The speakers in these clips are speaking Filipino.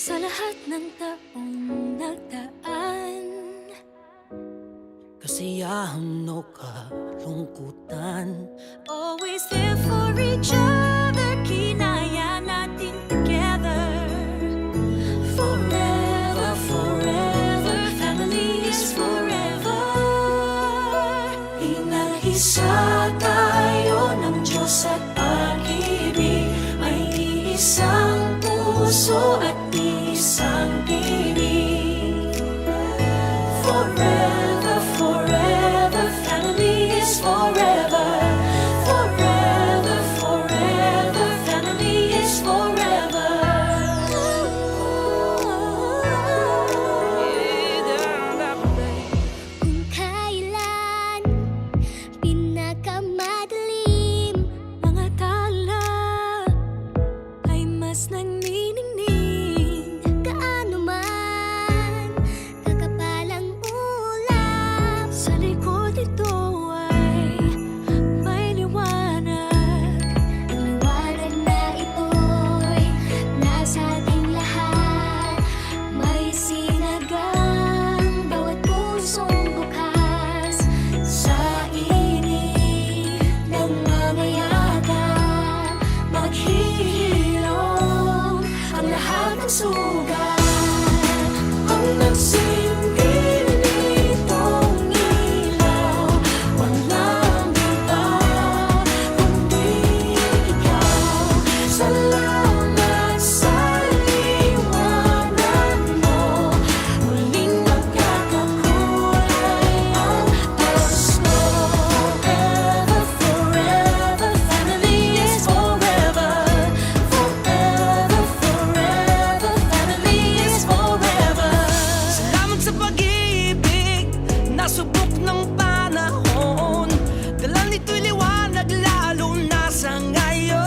Sa lahat ng taong nagdaan, kasiyahan o kalungkutan, always there for each other, kinaya natin together. Forever, forever, family is forever. Inag-isa tayo ng Diyos at pag-ibig, may iisang puso at isang tinig. Forever, forever, family is forever. Forever, forever, family is forever. Kung kailan pinakamadilim, mga tala ay mas nagniningning. Gaano man kakapalang ulap, sa likod ito ay may liwanag. Ang liwanag na ito'y nasa ating lahat, may sinagang bawat pusong bukas. Sa init ng mamayagan, maghihilom ang lahat ng sugat. Ang nagsilbi nitong ilaw, walang iba kundi ikaw. Salamat sa liwanag mo, muling magkakakulay ang Pasko. Forever, forever, family is forever. Forever, forever, family is forever. salamat sa pag-ibig, nasubok ng panahon. Dala nito'y liwanag lalo na sa ngayon.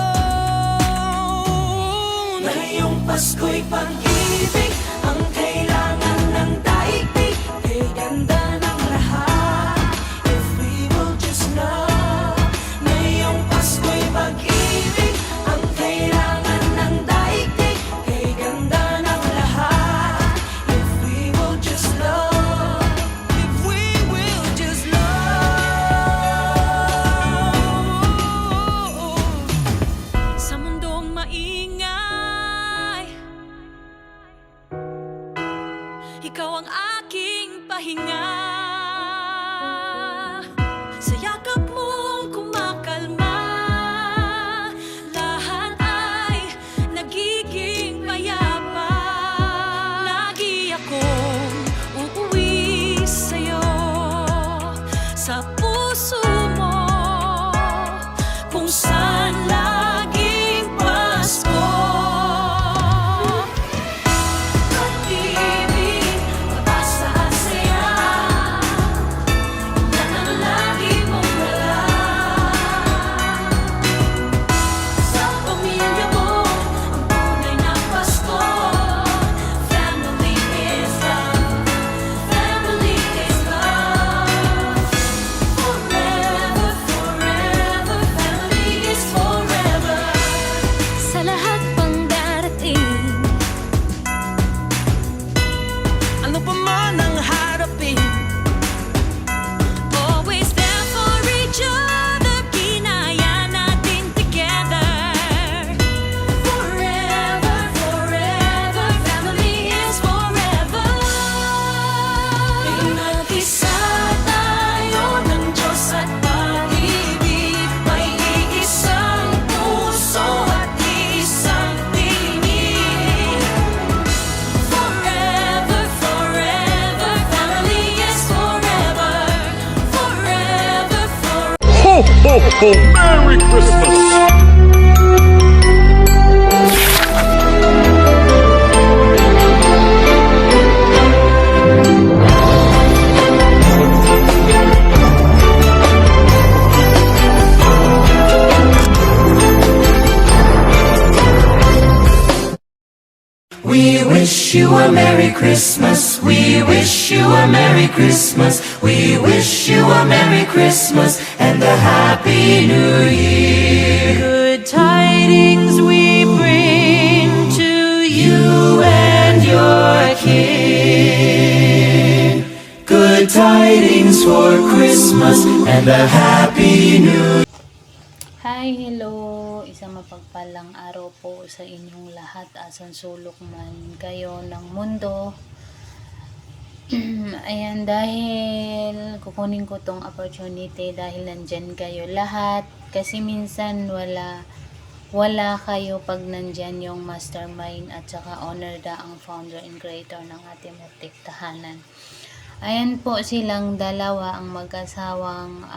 Ngayong Pasko'y pag-ibig ang kailangan ng daigdig. Kay ganda ng lahat, if we will just love. Ngayong Pasko'y pag-ibig ang kailangan ng daigdig. Kay ganda ng lahat, if we will just love. If we will just love. Sa mundong maingay, ikaw ang aking pahinga. Sa yakap mong kumakalma, lahat ay nagiging payapa. Lagi akong uuwi sa'yo, sa puso mo, kung saan laging Pasko. Pag-ibig, mataas at saya, yan ang lagi mong dala. Sa pamilya mo, ang tunay na Pasko. Family is love, family is love. Forever, forever, family is forever. Sa lahat pang darating, Ano pa man ang harapin, always there for each other, kinaya natin together. Forever, forever, family is forever. Pinag-isa tayo ng Diyos at pag-ibig, may iisang puso at isang tinig. Forever, forever, family is forever. Forever, forever. Ho, ho, ho! Merry Christmas! We wish you a Merry Christmas. We wish you a Merry Christmas. We wish you a Merry Christmas and a Happy New Year. Good tidings we bring to you and for Christmas and a Happy New Hi, hello! Isang mapagpalang araw po sa inyong lahat. Asan sulok man kayo ng mundo. Ayan, dahil kukunin ko tong opportunity dahil nandyan kayo lahat. Kasi minsan wala kayo pag nandyan yung mastermind at saka owner da ang founder and creator ng ating munting tahanan. Ayan po silang dalawa ang mag-asawang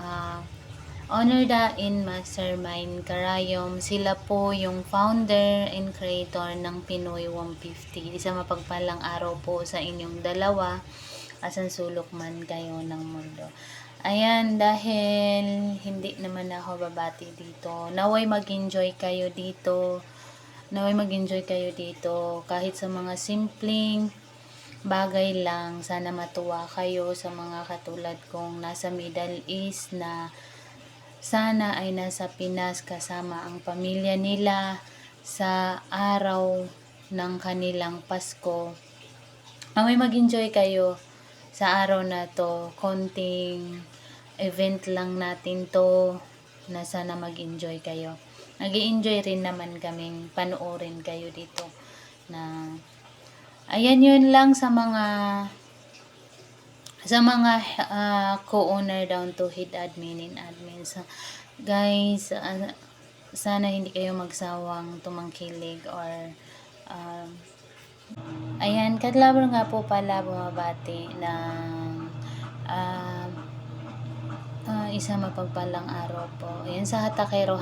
Honor da in Mastermind Karayom. Sila po yung founder and creator ng Pinoy 150. Isang mapagpalang araw po sa inyong dalawa. Asan sulok man kayo ng mundo. Ayan, dahil hindi naman ako babati dito. Naway mag-enjoy kayo dito. Kahit sa mga simpleng bagay lang. Sana matuwa kayo sa mga katulad kong nasa Middle East na sana ay nasa Pinas kasama ang pamilya nila sa araw ng kanilang Pasko. May mag-enjoy kayo sa araw na to. Konting event lang natin to na sana mag-enjoy kayo. Nag-enjoy rin naman kaming panoorin kayo dito. Na ayan, yun lang sa mga co-owner down to head admin and admin. So, guys, sana hindi kayo magsawang tumangkilig or ayan, Katlaber nga po pala bumabati ng isang mapagpalang araw po. Ayan, sa hatakera,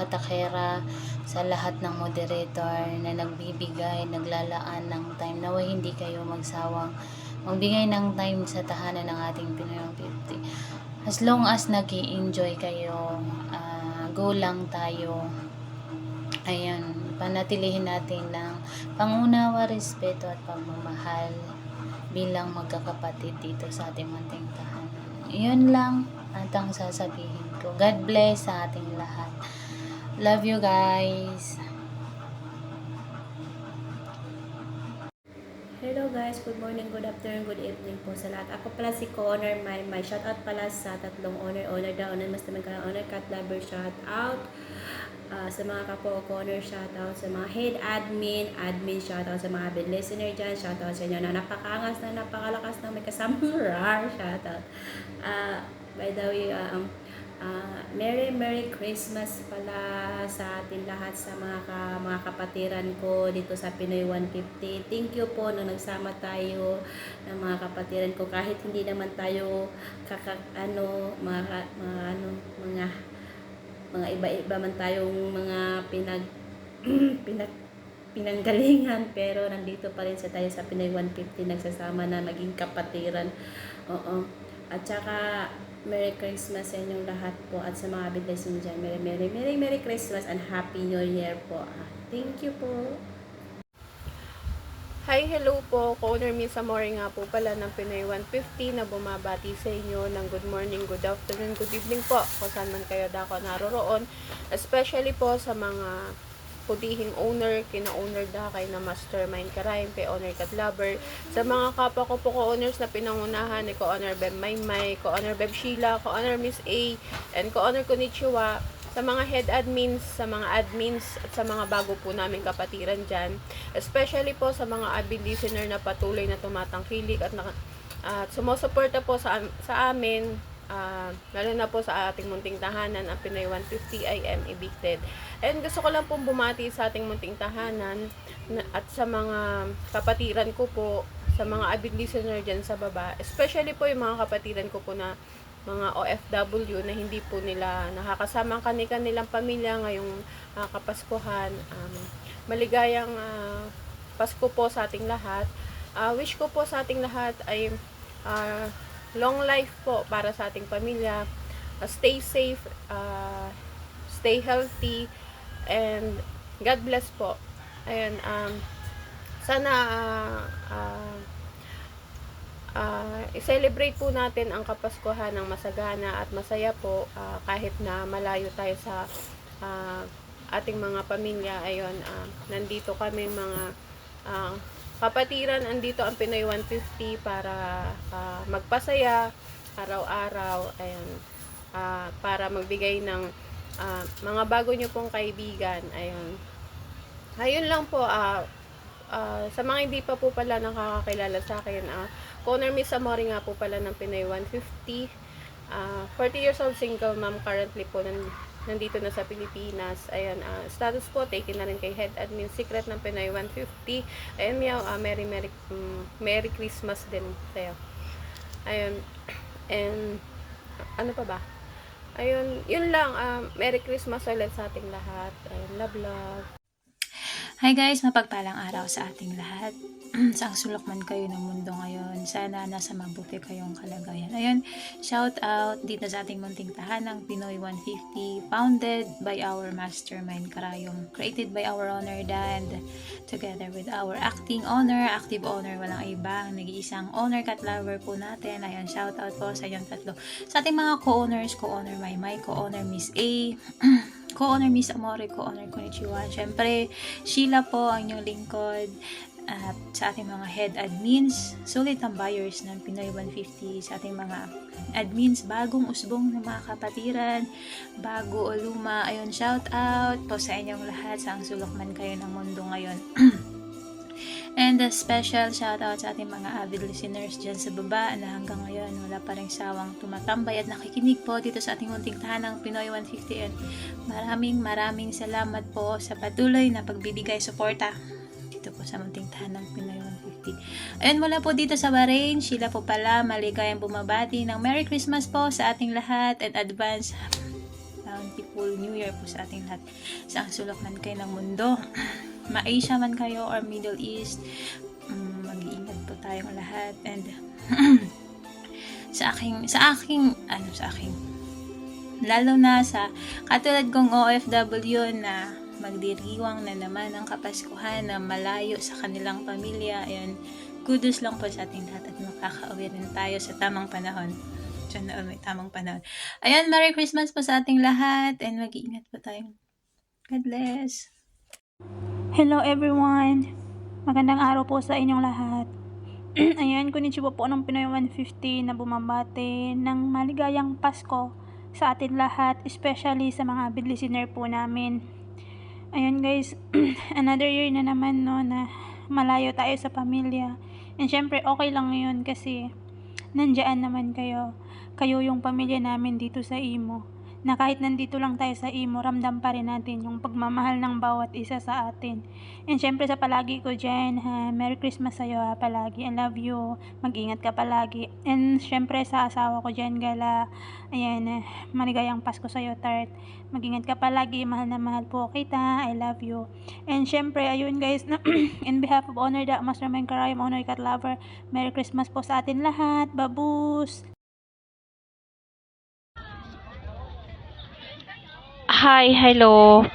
sa lahat ng moderator na nagbibigay, naglalaan ng time. Naway hindi kayo magsawang magbigay ng time sa tahanan ng ating Pinoy 50. As long as nag-i-enjoy kayo, go lang tayo. Ayan, panatilihin natin ng pangunawa, respeto at pagmamahal bilang magkakapatid dito sa ating munting tahanan. Yun lang ang sasabihin ko. God bless sa ating lahat. Love you guys. Hello guys, good morning, good afternoon, good evening po sa lahat. Ako pala si co-owner my shoutout pala sa tatlong owner daw, owner mastermind ka, owner cat lover, shoutout sa mga kapwa-owner, shoutout sa mga head admin, shoutout sa mga bid listener dyan, shoutout sa inyo na napakaangas na napakalakas na may kasamang rar, shoutout. By the way, Merry Christmas pala sa atin lahat sa mga kapatiran ko dito sa Pinoy 150. Thank you po na nagsama tayo ng mga kapatiran ko kahit hindi naman tayo mga iba-iba man tayong mga pinanggalingan, pero nandito pa rin tayo sa Pinoy 150 nagsasama na maging kapatiran. Oo. At saka Merry Christmas sa inyong lahat po at sa mga bidlesin dyan. Merry Christmas and Happy New Year po. Thank you po. Hi, hello po. Co-owner Miss Amore nga po pala ng Pinoy 150 na bumabati sa inyo ng good morning, good afternoon, good evening po kung saan man kayo dako naroroon. Especially po sa mga pudihing owner, kina-owner da kay na Mastermind Karayom, kay Owner Katlaber, sa mga kapwa ko po ko-owners na pinangunahan ni ko-owner Beb Maymay, ko-owner Beb Sheila, ko-owner Miss A, and ko-owner Konnichiwa, sa mga head admins, sa mga admins, at sa mga bago po namin kapatiran dyan. Especially po sa mga avid listener na patuloy na tumatangkilik at sumusuporta po sa amin, lalo na po sa ating munting tahanan, ang Pinoy 150 I am evicted. And gusto ko lang pong bumati sa ating munting tahanan at sa mga kapatiran ko po, sa mga avid listener dyan sa baba, especially po yung mga kapatiran ko po na mga OFW na hindi po nila nakakasama ang kanilang pamilya ngayong Kapaskuhan. Maligayang Pasko po sa ating lahat. Wish ko po sa ating lahat ay long life po para sa ating pamilya. Stay safe, stay healthy, and God bless po. Ayan, sana i-celebrate po natin ang Kapaskuhan ng masagana at masaya po, kahit na malayo tayo sa ating mga pamilya. Ayun, nandito kami mga kapatiran, andito ang Pinoy 150 para magpasaya araw-araw, ayan, para magbigay ng mga bago nyo pong kaibigan, ayun lang po, sa mga hindi pa po pala nakakakilala sa akin, Conor Miss Amore nga po pala ng Pinoy 150, 40 years old, single mom, currently po nandito na sa Pilipinas. Ayan, status po, taken na rin kay Head Admin Secret ng Pinoy 150. Ayan, Meow, Merry Christmas din sa'yo. Ayun, and ano pa ba? Ayun, yun lang. Merry Christmas ulit sa ating lahat. Ayun, love. Hi guys, mapagpalang araw sa ating lahat. Saan sulok man kayo ng mundo ngayon, sana nasa mabuti kayong kalagayan. Ayun, shout out dito sa ating munting tahanang Pinoy 150, founded by our mastermind Karayom, created by our owner Dan, together with our active owner, walang iba, nag-iisang owner cat lover po natin. Ayun, shout out po sa inyong tatlo. Sa ating mga co-owners, co-owner Maymay, co-owner Miss A, co-owner Miss Amore, co-owner Konnichiwa. Siyempre, Sheila po ang inyong lingkod. At sa ating mga head admins, sulit ang buyers ng Pinoy 150, sa ating mga admins, bagong usbong na mga kapatiran, bago o luma, ayun, shout out po sa inyong lahat, sa ang sulok man kayo ng mundo ngayon. And a special shout out sa ating mga avid listeners dyan sa baba na hanggang ngayon wala pa rin sawang tumatambay at nakikinig po dito sa ating munting tahanang Pinoy 150. And maraming salamat po sa patuloy na pagbibigay suporta dito po sa munting tahanang Pinoy 150. Ayun, mula po dito sa Bahrain, Sheila po pala, maligayang bumabati ng Merry Christmas po sa ating lahat and advance bountiful New Year po sa ating lahat. Sa ang sulok man kayo ng mundo, ma-Asia man kayo or Middle East, mag-iingat po tayong lahat. And sa aking lalo na sa katulad kong OFW na magdiriwang na naman ang Kapaskuhan na malayo sa kanilang pamilya. Ayan, kudos lang po sa ating lahat at makakauwi rin tayo sa tamang panahon. Diyan may tamang panahon. Ayan, Merry Christmas po sa ating lahat and mag-iingat po tayo. God bless. Hello everyone! Magandang araw po sa inyong lahat. Ayan, konnichiwa po ng Pinoy 150 na bumabati ng maligayang Pasko sa atin lahat, especially sa mga avid listener po namin. Ayun guys, another year na naman no, na malayo tayo sa pamilya. And syempre okay lang yun kasi nandiyan naman kayo. Kayo yung pamilya namin dito sa Imo. Na kahit nandito lang tayo sa Imo, ramdam pa rin natin yung pagmamahal ng bawat isa sa atin. And syempre sa palagi ko dyan, Merry Christmas sa'yo palagi. I love you. Mag-ingat ka palagi. And syempre sa asawa ko dyan, Gala. Ayan, maligayang Pasko sa'yo, Tart. Mag-ingat ka palagi. Mahal na mahal po kita. I love you. And syempre, ayun guys, in behalf of Honor the Mastermind Karayom, Honor Cat Lover, Merry Christmas po sa atin lahat. Babus! Hi, hello.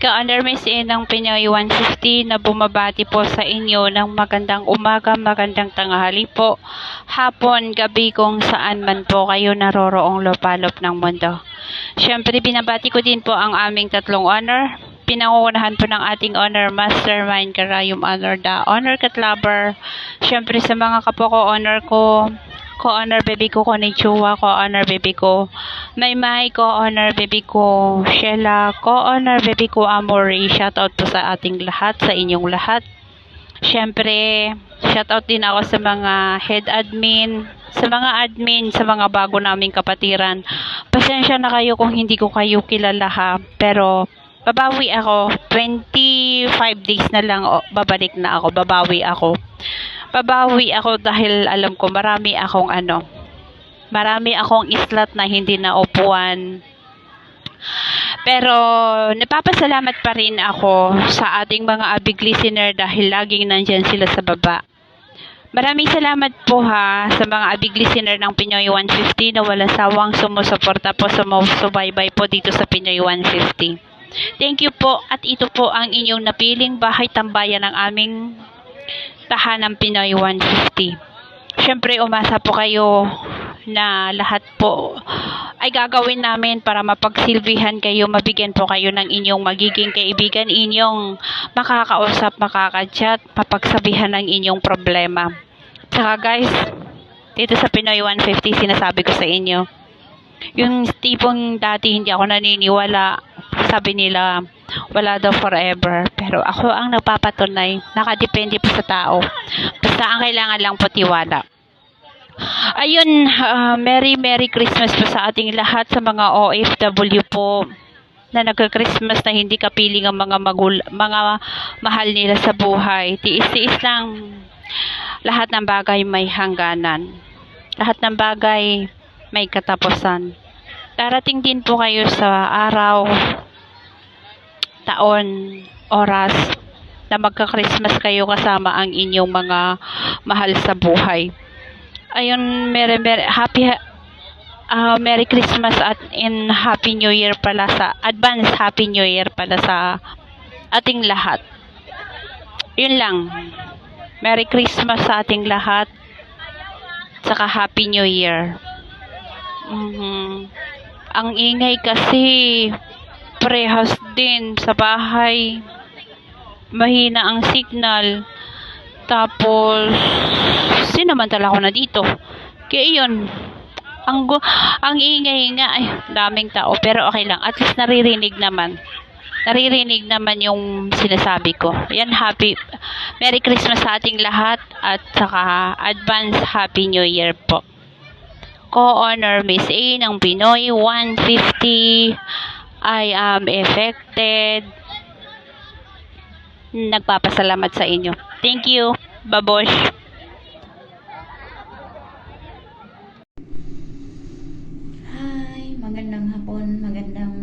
Ka-Honor Miss A ng Pinoy 150 na bumabati po sa inyo ng magandang umaga, magandang tanghali po, hapon, gabi kung saan man po kayo naroroong lupalop ng mundo. Siyempre, binabati ko din po ang aming tatlong honor. Pinangunahan po ng ating honor mastermind Karayom, Honor the Honor Cat Lover. Siyempre, sa mga kapwa-honor ko, ko-honor baby ko Konnichiwa, ko-honor baby ko Maymay, ko-honor baby ko Sheila, ko-honor baby ko Amore. Shoutout po sa ating lahat, sa inyong lahat. Siyempre, shoutout din ako sa mga head admin, sa mga admin, sa mga bago naming kapatiran. Pasensya na kayo kung hindi ko kayo kilala ha, pero babawi ako. 25 days na lang babalik na ako, babawi ako dahil alam ko marami akong islat na hindi naupuan. Pero napapasalamat pa rin ako sa ating mga abig listener dahil laging nandyan sila sa baba. Maraming salamat po ha sa mga abig listener ng Pinoy 150 na walang sawang sumusuporta po, sumusubaybay po dito sa Pinoy 150. Thank you po, at ito po ang inyong napiling bahay tambayan ng aming tahanang Pinoy 150. Siyempre, umasa po kayo na lahat po ay gagawin namin para mapagsilbihan kayo, mabigyan po kayo ng inyong magiging kaibigan, inyong makakausap, makakachat, mapagsabihan ng inyong problema. Saka guys, Dito sa Pinoy 150, sinasabi ko sa inyo. Yung tipong dati hindi ako naniniwala, sabi nila, wala daw forever. Pero ako ang nagpapatunay, nakadepende po sa tao. Basta ang kailangan lang po tiwala. Ayun, Merry Christmas po sa ating lahat, sa mga OFW po na nagka-Christmas na hindi kapiling ang mga mahal nila sa buhay. Tiis-tiis lang. Lahat ng bagay may hangganan. Lahat ng bagay may katapusan. Darating din po kayo sa araw, taon, oras na magka-Christmas kayo kasama ang inyong mga mahal sa buhay. Ayun, Merry Christmas at Happy New Year pala sa advance Happy New Year pala sa ating lahat. Yun lang. Merry Christmas sa ating lahat. Saka Happy New Year. Ang ingay kasi parehas din sa bahay. Mahina ang signal. Tapos sinamantala ko na dito. Kaya yun. Ang ingay nga, ay, daming tao, pero okay lang. At least naririnig naman. Naririnig naman yung sinasabi ko. Yan, Merry Christmas sa ating lahat at saka advance Happy New Year po. Co-honor Miss A ng Pinoy 150. I am affected. Nagpapasalamat sa inyo. Thank you. Babosh. Hi, magandang hapon, magandang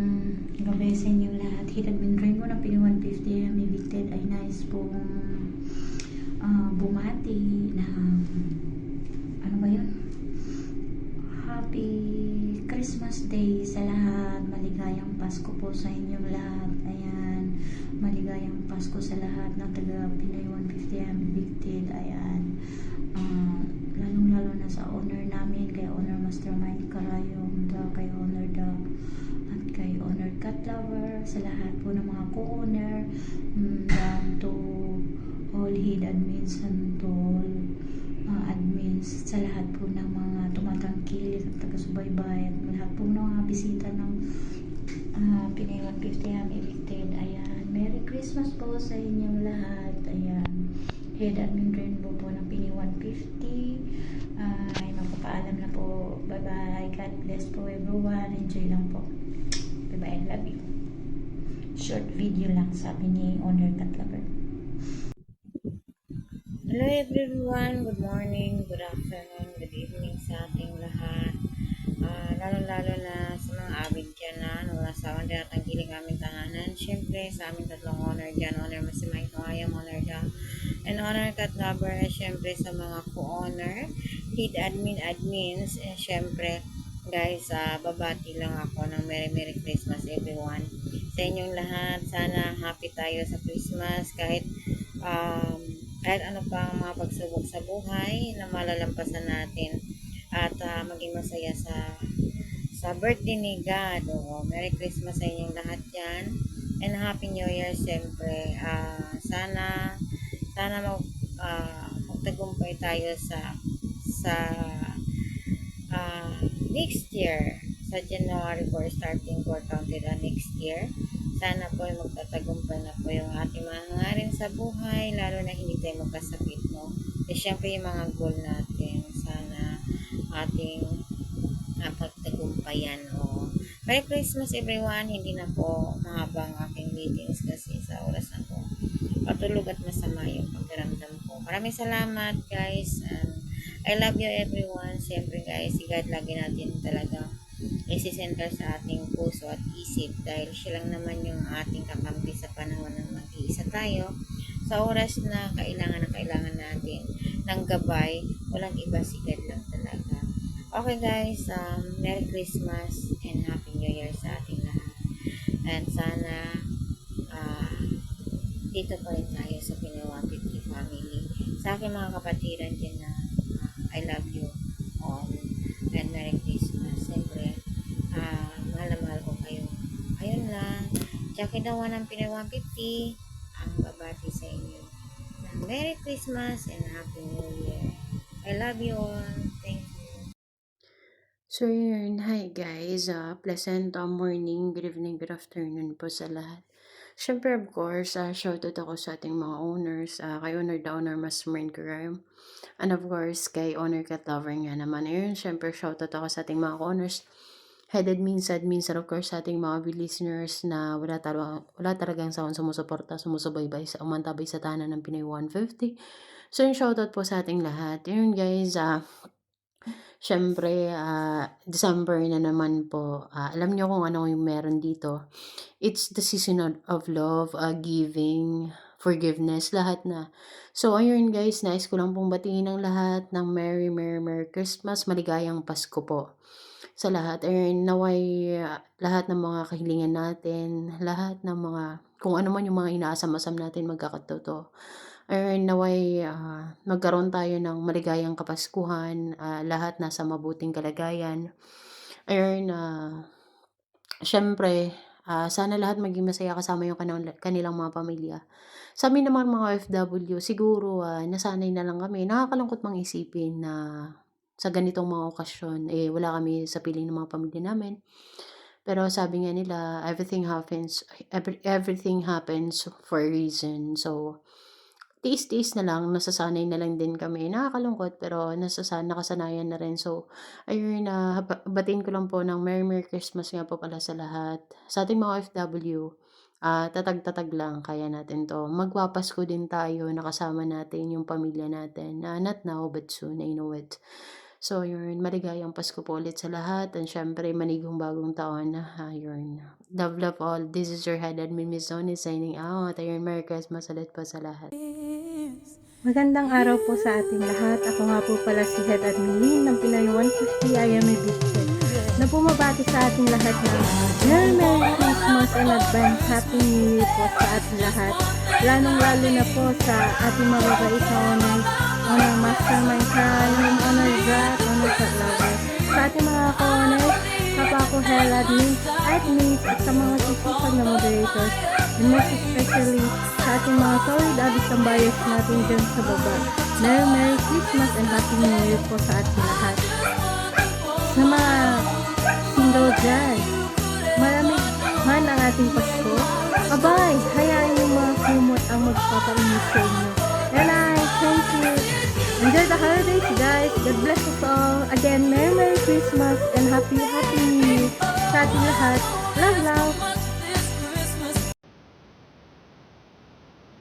gabi sa inyo lahat. Hit admin rainbow na Pinoy 150 may evicted ay nice pong bumati na ano ba yun? Happy Christmas Day sa lahat. Maligayang Pasko po sa inyong lahat. Ayan, maligayang Pasko sa lahat ng taga Pinoy 150 am evicted. Ayan, lalong-lalo na sa owner namin, kay owner Mastermind Karayong, kay owner at kay owner Cat Lover, sa lahat po ng mga co-owner, down to all head admins and all admins, sa lahat po ng mga tumatangkilik at taga-subaybay, at lahat po ng mga bisita ng Pinoy 150 am evicted. Ayan, Merry Christmas po sa inyong lahat. Ayan, head admin rainbow po ng Pinoy 150 ay magpapaalam na po. Bye bye, God bless po everyone, enjoy lang po. Bye bye, I love you. Short video lang, sabi ni owner Cat Lover. Hello everyone, good morning, good afternoon, good evening sa ating lahat. Lalo-lalo na sa mga avid dyan na wala sa akin at ang giling aming tahanan. Siyempre sa aming tatlong owner dyan, owner Masimay Kawayam, owner dyan, and owner Cat Lover. Siyempre sa mga co-owner, head admins, siyempre guys, babati lang ako ng Merry Christmas everyone. Sa inyong lahat, sana happy tayo sa Christmas kahit ano pa ang mga pagsubok sa buhay na malalampasan natin, at maging masaya sa birthday ni God. Merry Christmas sa inyong lahat dyan, and Happy New Year siyempre. Sana magtagumpay tayo sa next year, sa January 4 starting for counted next year. Sana po ay magtatagumpay na po yung ating mga hangarin sa buhay, lalo na hindi tayo magkasakit, no? Siyempre yung mga goal natin, sana ating pagtagumpayan. Merry Christmas everyone. Hindi na po mahaba ang aking meetings kasi sa oras na po patulog at masama yung pagdaramdam ko. Maraming salamat guys, and I love you everyone. Siyempre guys, si God lagi natin talaga isi-center sa ating puso at isip, dahil siya lang naman yung ating kakampi sa panahon na mag-iisa tayo. Sa oras na kailangan natin ng gabay, walang iba, si God lang talaga. Okay guys, Merry Christmas and Happy New Year sa ating lahat. And sana dito pa rin tayo sa Pinoy 150 family. Sa aking mga kapatiran dyan na I love you all and Merry Christmas. Siyempre, mahal na mahal ko kayo. Ayun lang, Jackie Dawan ng Pinoy 150 ang babati sa inyo. Merry Christmas and Happy New Year. I love you all. Thank you. So yun, hi guys, pleasant morning, good evening, good afternoon po sa lahat. Siyempre of course, shoutout ako sa ating mga owners, kay Owner the Owner Mas Marine Crime, and of course kay Owner Cat Lover nga naman. Ayun, siyempre shoutout ako sa ating mga owners, head admins, admins, and of course sa ating mga listeners na wala talagang sawang sumusuporta, sumusubaybay sa umantabay sa tahanan ng Pinoy 150. So yun, shoutout po sa ating lahat. Yun guys, siyempre, December na naman po. Alam niyo kung ano yung meron dito. It's the season of love, giving, forgiveness, lahat na. So, ayun guys, nais ko lang pong batiin ang lahat ng Merry, Merry, Merry Christmas, maligayang Pasko po sa lahat. Ayun, naway lahat ng mga kahilingan natin, lahat ng mga, kung ano man yung mga inaasam-asam natin magkakatotoo. Ayun, naway magkaroon tayo ng maligayang Kapaskuhan, lahat nasa mabuting kalagayan. Ayun, siyempre, sana lahat maging masaya kasama yung kanilang mga pamilya. Sa amin naman mga OFW, siguro nasanay na lang kami. Nakakalungkot mang isipin na sa ganitong mga okasyon, wala kami sa piling ng mga pamilya namin. Pero sabi nga nila, everything happens for a reason. So, tiis-tiis na lang, nasasanay na lang din kami. Nakakalungkot pero nakasanayan na rin. So, ayun, batiin ko lang po ng Merry Merry Christmas nga po pala sa lahat. Sa ating mga OFW, tatag-tatag lang, kaya natin to. Magpapasko din tayo, nakasama natin yung pamilya natin. Not now, but soon, I know it. So, yun, maligayang Pasko po ulit sa lahat. And syempre, manigong bagong taon. Yun. Love, love all. This is your head admin, Miss Zonny, signing out. Ayun, Merry Christmas ulit po sa lahat. Magandang araw po sa ating lahat. Ako nga po pala si Head Admin ng Pinoy 150 I am evicted na bumabati sa ating lahat ng Merry Christmas and Advance Happy New Year po sa ating lahat. Lalong-lalo na po sa ating mababait na honor mastermind crime, honor brat, honor cat lover. Sa ating mga ka-honors, kapwa ko Head Admins at sa mga susupag na moderators, and most especially sa ating mga solid abis ang bias natin dyan sa baba. Merry Christmas and Happy New Year po sa ating lahat. Sa mga single dyan, maraming man ang ating Pasko. Abay, hayaan yung mga kumot ang magpapainit sa inyo. And I thank you. Enjoy the holidays, guys. God bless us all. Again, Merry Christmas and Happy New Year sa ating lahat. Love, love.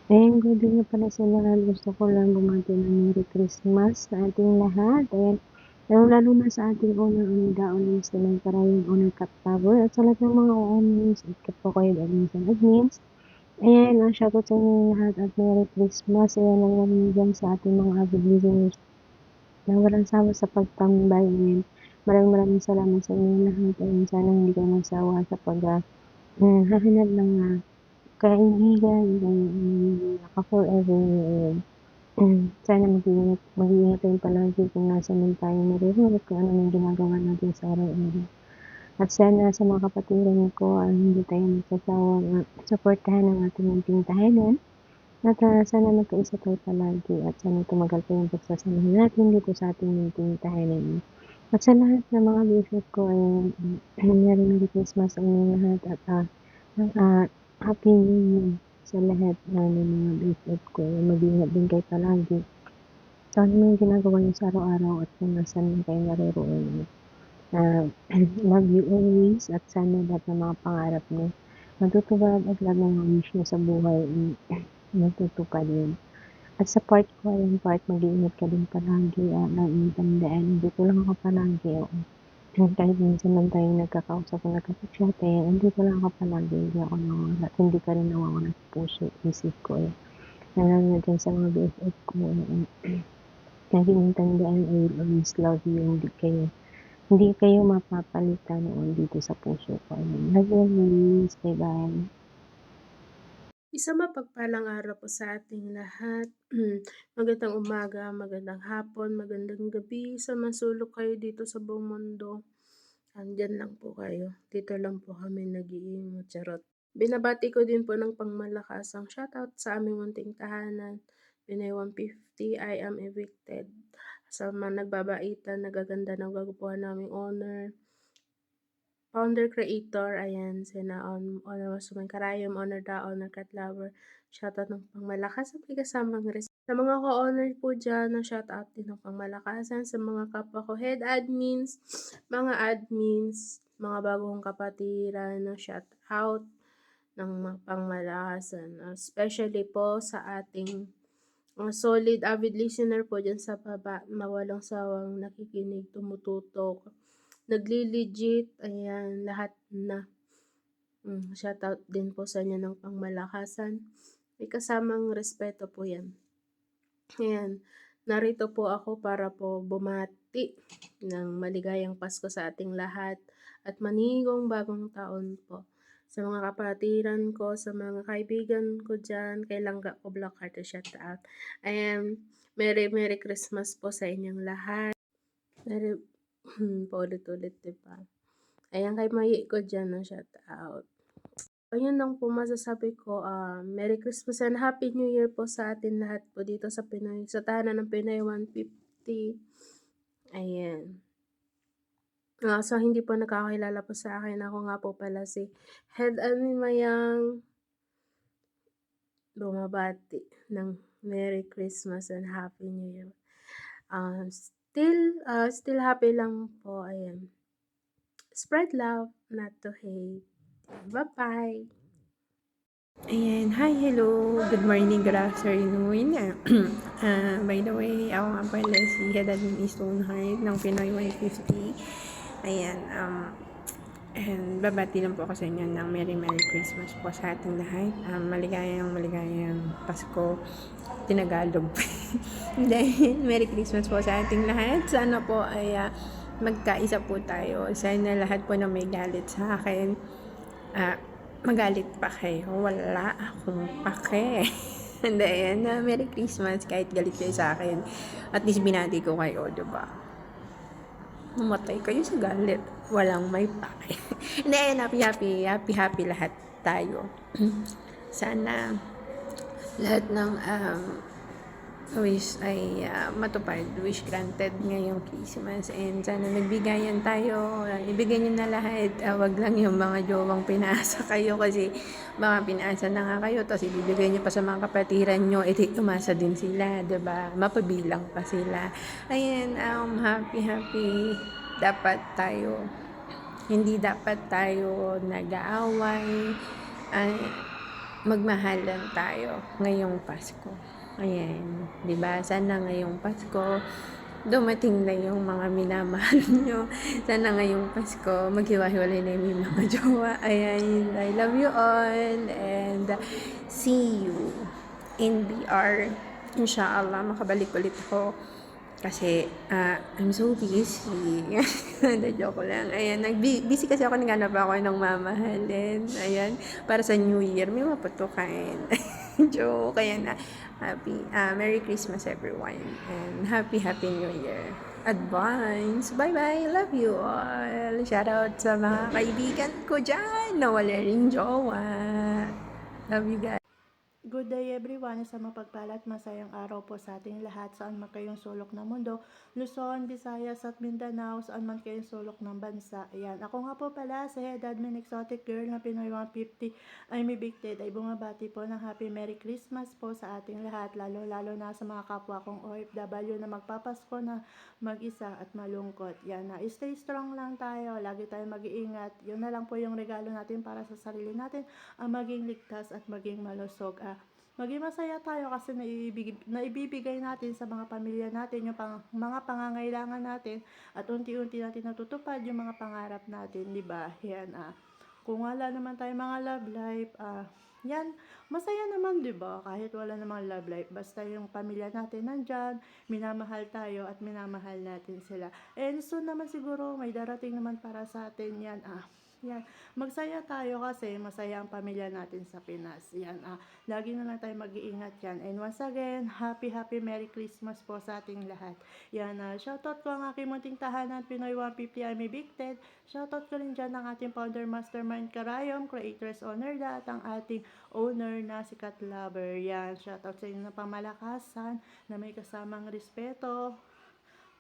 Ayan, good day na pala sa lahat. Gusto ko lang bumati ng Merry Christmas sa ating lahat. Ayan, lalo na sa ating owner, Umidaon, sa mga karayang owner Cat Lover, at sa lahat ng mga owners, at po kayo admins. Ayan, shoutout sa inyo lahat at Merry Christmas. Ayan, lang namin dyan sa ating mga avid listeners na walang sawa sa pagtambay. Ayan, maraming salamat sa inyo lahat. Ayan, sana hindi kayo magsawa sa hahanap ng kaibigan, naka-forever. Sana mag-iingat tayo palagi kung nasa man tayo naririnig, kung ano yung ginagawa natin sa araw-araw. At sana sa mga kapatiran ko, hindi tayo magsasawang supportahan ang ating munting tahanan. At sana magkaisa tayo palagi at sana tumagal pa yung pagsasamahan natin dito sa ating munting tahanan. At sa lahat ng mga viewers ko ay Merry Christmas sa inyong lahat at Happy New Year sa lahat ng mga BFF ko. Mag-ingat din kayo palagi. So, ano yung ginagawa niyo sa araw-araw at kung nasan kayo naroroon. Love you always at sana lahat ng mga pangarap niyo matutupad at lahat ng mga wish niyo sa buhay matutupad yun. At sa part ko, mag-iingat ka din palagi at tandaan, dito lang ako palagi. Kahit minsan lang tayong nagkakausap o nagkakachat, andito lang ako palagi, hindi ako nawawala, hindi ka rin nawawala sa puso, isip ko Lalo na dyan sa mga BFF ko, lagi mong tandaan, I will always love you, hindi kayo mapapalitan dito sa puso ko. Love you always, bye-bye. Isang mapagpalang araw po sa ating lahat. Magandang umaga, magandang hapon, magandang gabi. Sa masulok kayo dito sa buong mundo. Andyan lang po kayo. Dito lang po kami nag-iingat, charot. Binabati ko din po ng pangmalakasang shoutout sa aming munting tahanan. Pinoy 150, I am evicted. sa mga nagbabaitan, nagaganda ng gagupuhan naming owner, founder creator, ayan, sina Honor Masuman Karayom, Honor Da, Honor Cat Lover, shoutout ng pangmalakas at may kasamang sa mga co-owner po dyan, shoutout din ng pangmalakasan sa mga kapwa ko head admins, mga bagong kapatiran, shoutout ng pangmalakasan, especially po sa ating solid avid listener po dyan sa baba, mawalang sawang nakikinig, tumututok, nagli-legit, ayan, lahat na. Shoutout din po sa inyo ng pangmalakasan. May kasamang respeto po yan. Ayan, narito po ako para po bumati ng maligayang Pasko sa ating lahat at manigong bagong taon po. Sa mga kapatiran ko, sa mga kaibigan ko dyan, kay Langga ko Black Heart, shout out. Ayan, Merry Christmas po sa inyong lahat. Paulit-ulit, diba? Ayan, kay Mayi ko dyan, shout out. Ayun lang po masasabi ko, Merry Christmas and Happy New Year po sa atin lahat po dito sa Pinoy, sa tahanan ng Pinoy 150. Ayan. So, hindi po nakakilala po sa akin. Ako nga po pala si Head Admin Mayang bumabati ng Merry Christmas and Happy New Year. Still happy lang po. Ayan. Spread love, not to hate. Bye-bye! Ayan, hi, hello, good morning, good afternoon. By the way, ako nga pala si Head Admin Stoneheart ng Pinoy 150. Ayan, and babati lang po ako sa inyo ng Merry Christmas po sa ating lahat. Maligayang Pasko, tinagalog. Dahil Merry Christmas po sa ating lahat. Sana po ay magkaisa po tayo. Sana lahat po na may galit sa akin, magalit pa kayo. Wala akong pake. And then, Merry Christmas kahit galit kayo sa akin. At least binati ko kayo, diba? Mamatay kayo sa galit. Walang may pake. And then, happy lahat tayo. Sana lahat ng wish ay matupad, wish granted ngayong Christmas, and sana nagbigayan tayo, ibigay nyo na lahat, wag lang yung mga jowang pinaasa kayo, kasi baka pinaasa na nga kayo tapos ibibigay nyo pa sa mga kapatiran nyo, umasa din sila, diba? Mapabilang pa sila. Ayan, happy dapat tayo, hindi dapat tayo nag-aaway, magmahalan tayo ngayong Pasko. Ayan, diba? Sana ngayong Pasko, dumating na yung mga minamahal nyo. Sana ngayong Pasko, maghiwa-hiwalay na yung mga jowa. Ayan, I love you all, and see you in BR. Inshallah, makabalik ulit ako. Kasi, I'm so busy. Joke lang. Ayan, busy kasi ako, naghanap ako ng mamahalin. Ayan, para sa New Year, may mapatukain. Joke, kaya na. Merry Christmas everyone, and happy New Year. Advance. Bye-bye. Love you all. Shout out sa mga kaibigan ko dyan na wala ring jowa. Love you guys. Good day everyone, sa mapagpalat masayang araw po sa ating lahat, saan man kayong sulok ng mundo, Luzon, Visayas at Mindanao, saan man kayong sulok ng bansa. Ayan, ako nga po pala si Head Admin Exotic Girl na Pinoy 150, I'm evicted, ay bumabati po ng Happy Merry Christmas po sa ating lahat, lalo na sa mga kapwa kong OFW na magpapasko na mag-isa at malungkot. Yan na, stay strong lang tayo, lagi tayong mag-iingat, yun na lang po yung regalo natin para sa sarili natin, ang maging ligtas at maging malusog. Maging masaya tayo kasi naibibigay natin sa mga pamilya natin yung mga pangangailangan natin, at unti-unti natin natutupad yung mga pangarap natin, di ba? Yan, kung wala naman tayo mga love life, yan, masaya naman, di ba? Kahit wala namang love life, basta yung pamilya natin nandyan, minamahal tayo at minamahal natin sila. And soon naman siguro may darating naman para sa atin yan, yan, magsaya tayo kasi masaya ang pamilya natin sa Pinas. Yan, lagi na lang tayo mag-iingat yan. And once again, happy Merry Christmas po sa ating lahat. Yan, shoutout ko ang aking munting tahanan, Pinoy 150, I'm evicted. Shoutout ko rin dyan ang ating founder, Mastermind Karayom, Creators Owner Da, at ang ating owner na si Cat Lover. Yan, shoutout sa inyo ng pamalakasan na may kasamang respeto.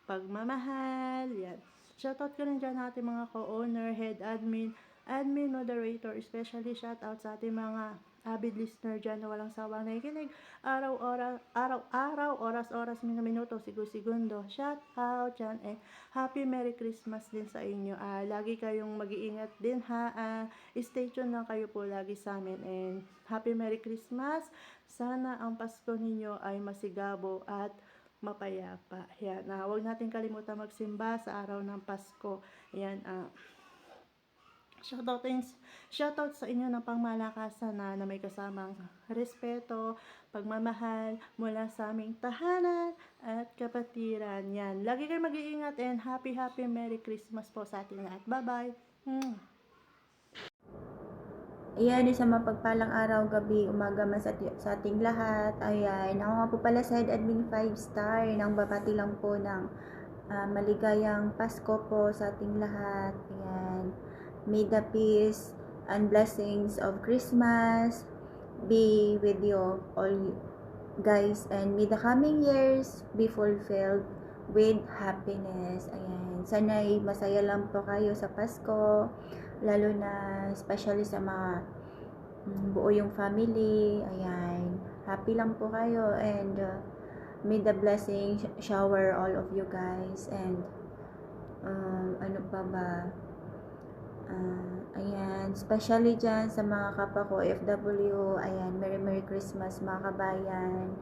pagmamahal. Yan. Shoutout ko rin dyan ating mga co-owner, head admin, admin, moderator, especially shoutout sa ating mga avid listener dyan na walang sawang nakikinig. Araw-araw, oras-oras, minuto, segundo. Shoutout dyan. Happy Merry Christmas din sa inyo. Lagi kayong mag-iingat din ha. Stay tuned lang kayo po lagi sa amin. And Happy Merry Christmas. Sana ang Pasko ninyo ay masigabo at mapayapa. Yan. Huwag natin kalimutan magsimba sa araw ng Pasko. Yan. Shoutout sa inyo ng pangmalakasan na may kasamang respeto, pagmamahal mula sa aming tahanan at kapatiran. Yan. Lagi kayo mag-iingat and happy Merry Christmas po sa ating lahat. Bye-bye. Ayan, isang mapagpalang araw, gabi, umaga man sa ating lahat. Ayan, ako nga po pala sa Head Admin 5 Star. Nang babati lang po ng maligayang Pasko po sa ating lahat. Ayan, may the peace and blessings of Christmas be with you all guys. And may the coming years be fulfilled with happiness. Ayan, sana'y masaya lang po kayo sa Pasko. Lalo na especially sa mga buo yung family. Ayan, happy lang po kayo and may the blessing shower all of you guys. And ano pa ba, ayan, especially dyan sa mga kapwa ko FW. Ayan, Merry Christmas mga kabayan.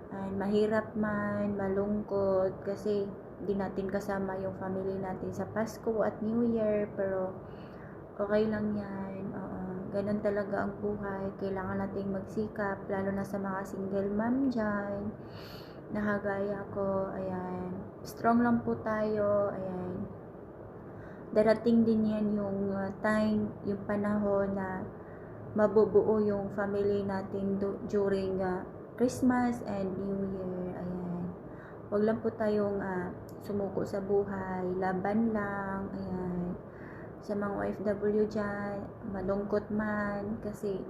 And mahirap man, malungkot kasi di natin kasama yung family natin sa Pasko at New Year, pero okay lang yan. Ganun talaga ang buhay. Kailangan nating magsikap, lalo na sa mga single mom dyan. Nakagaya ko. Ayan. Strong lang po tayo. Ayan. Darating din yan yung time, yung panahon na mabubuo yung family natin during Christmas and New Year. Ayan. Huwag lang po tayong sumuko sa buhay. Laban lang. Ayan. Sa mga OFW dyan, malungkot man kasi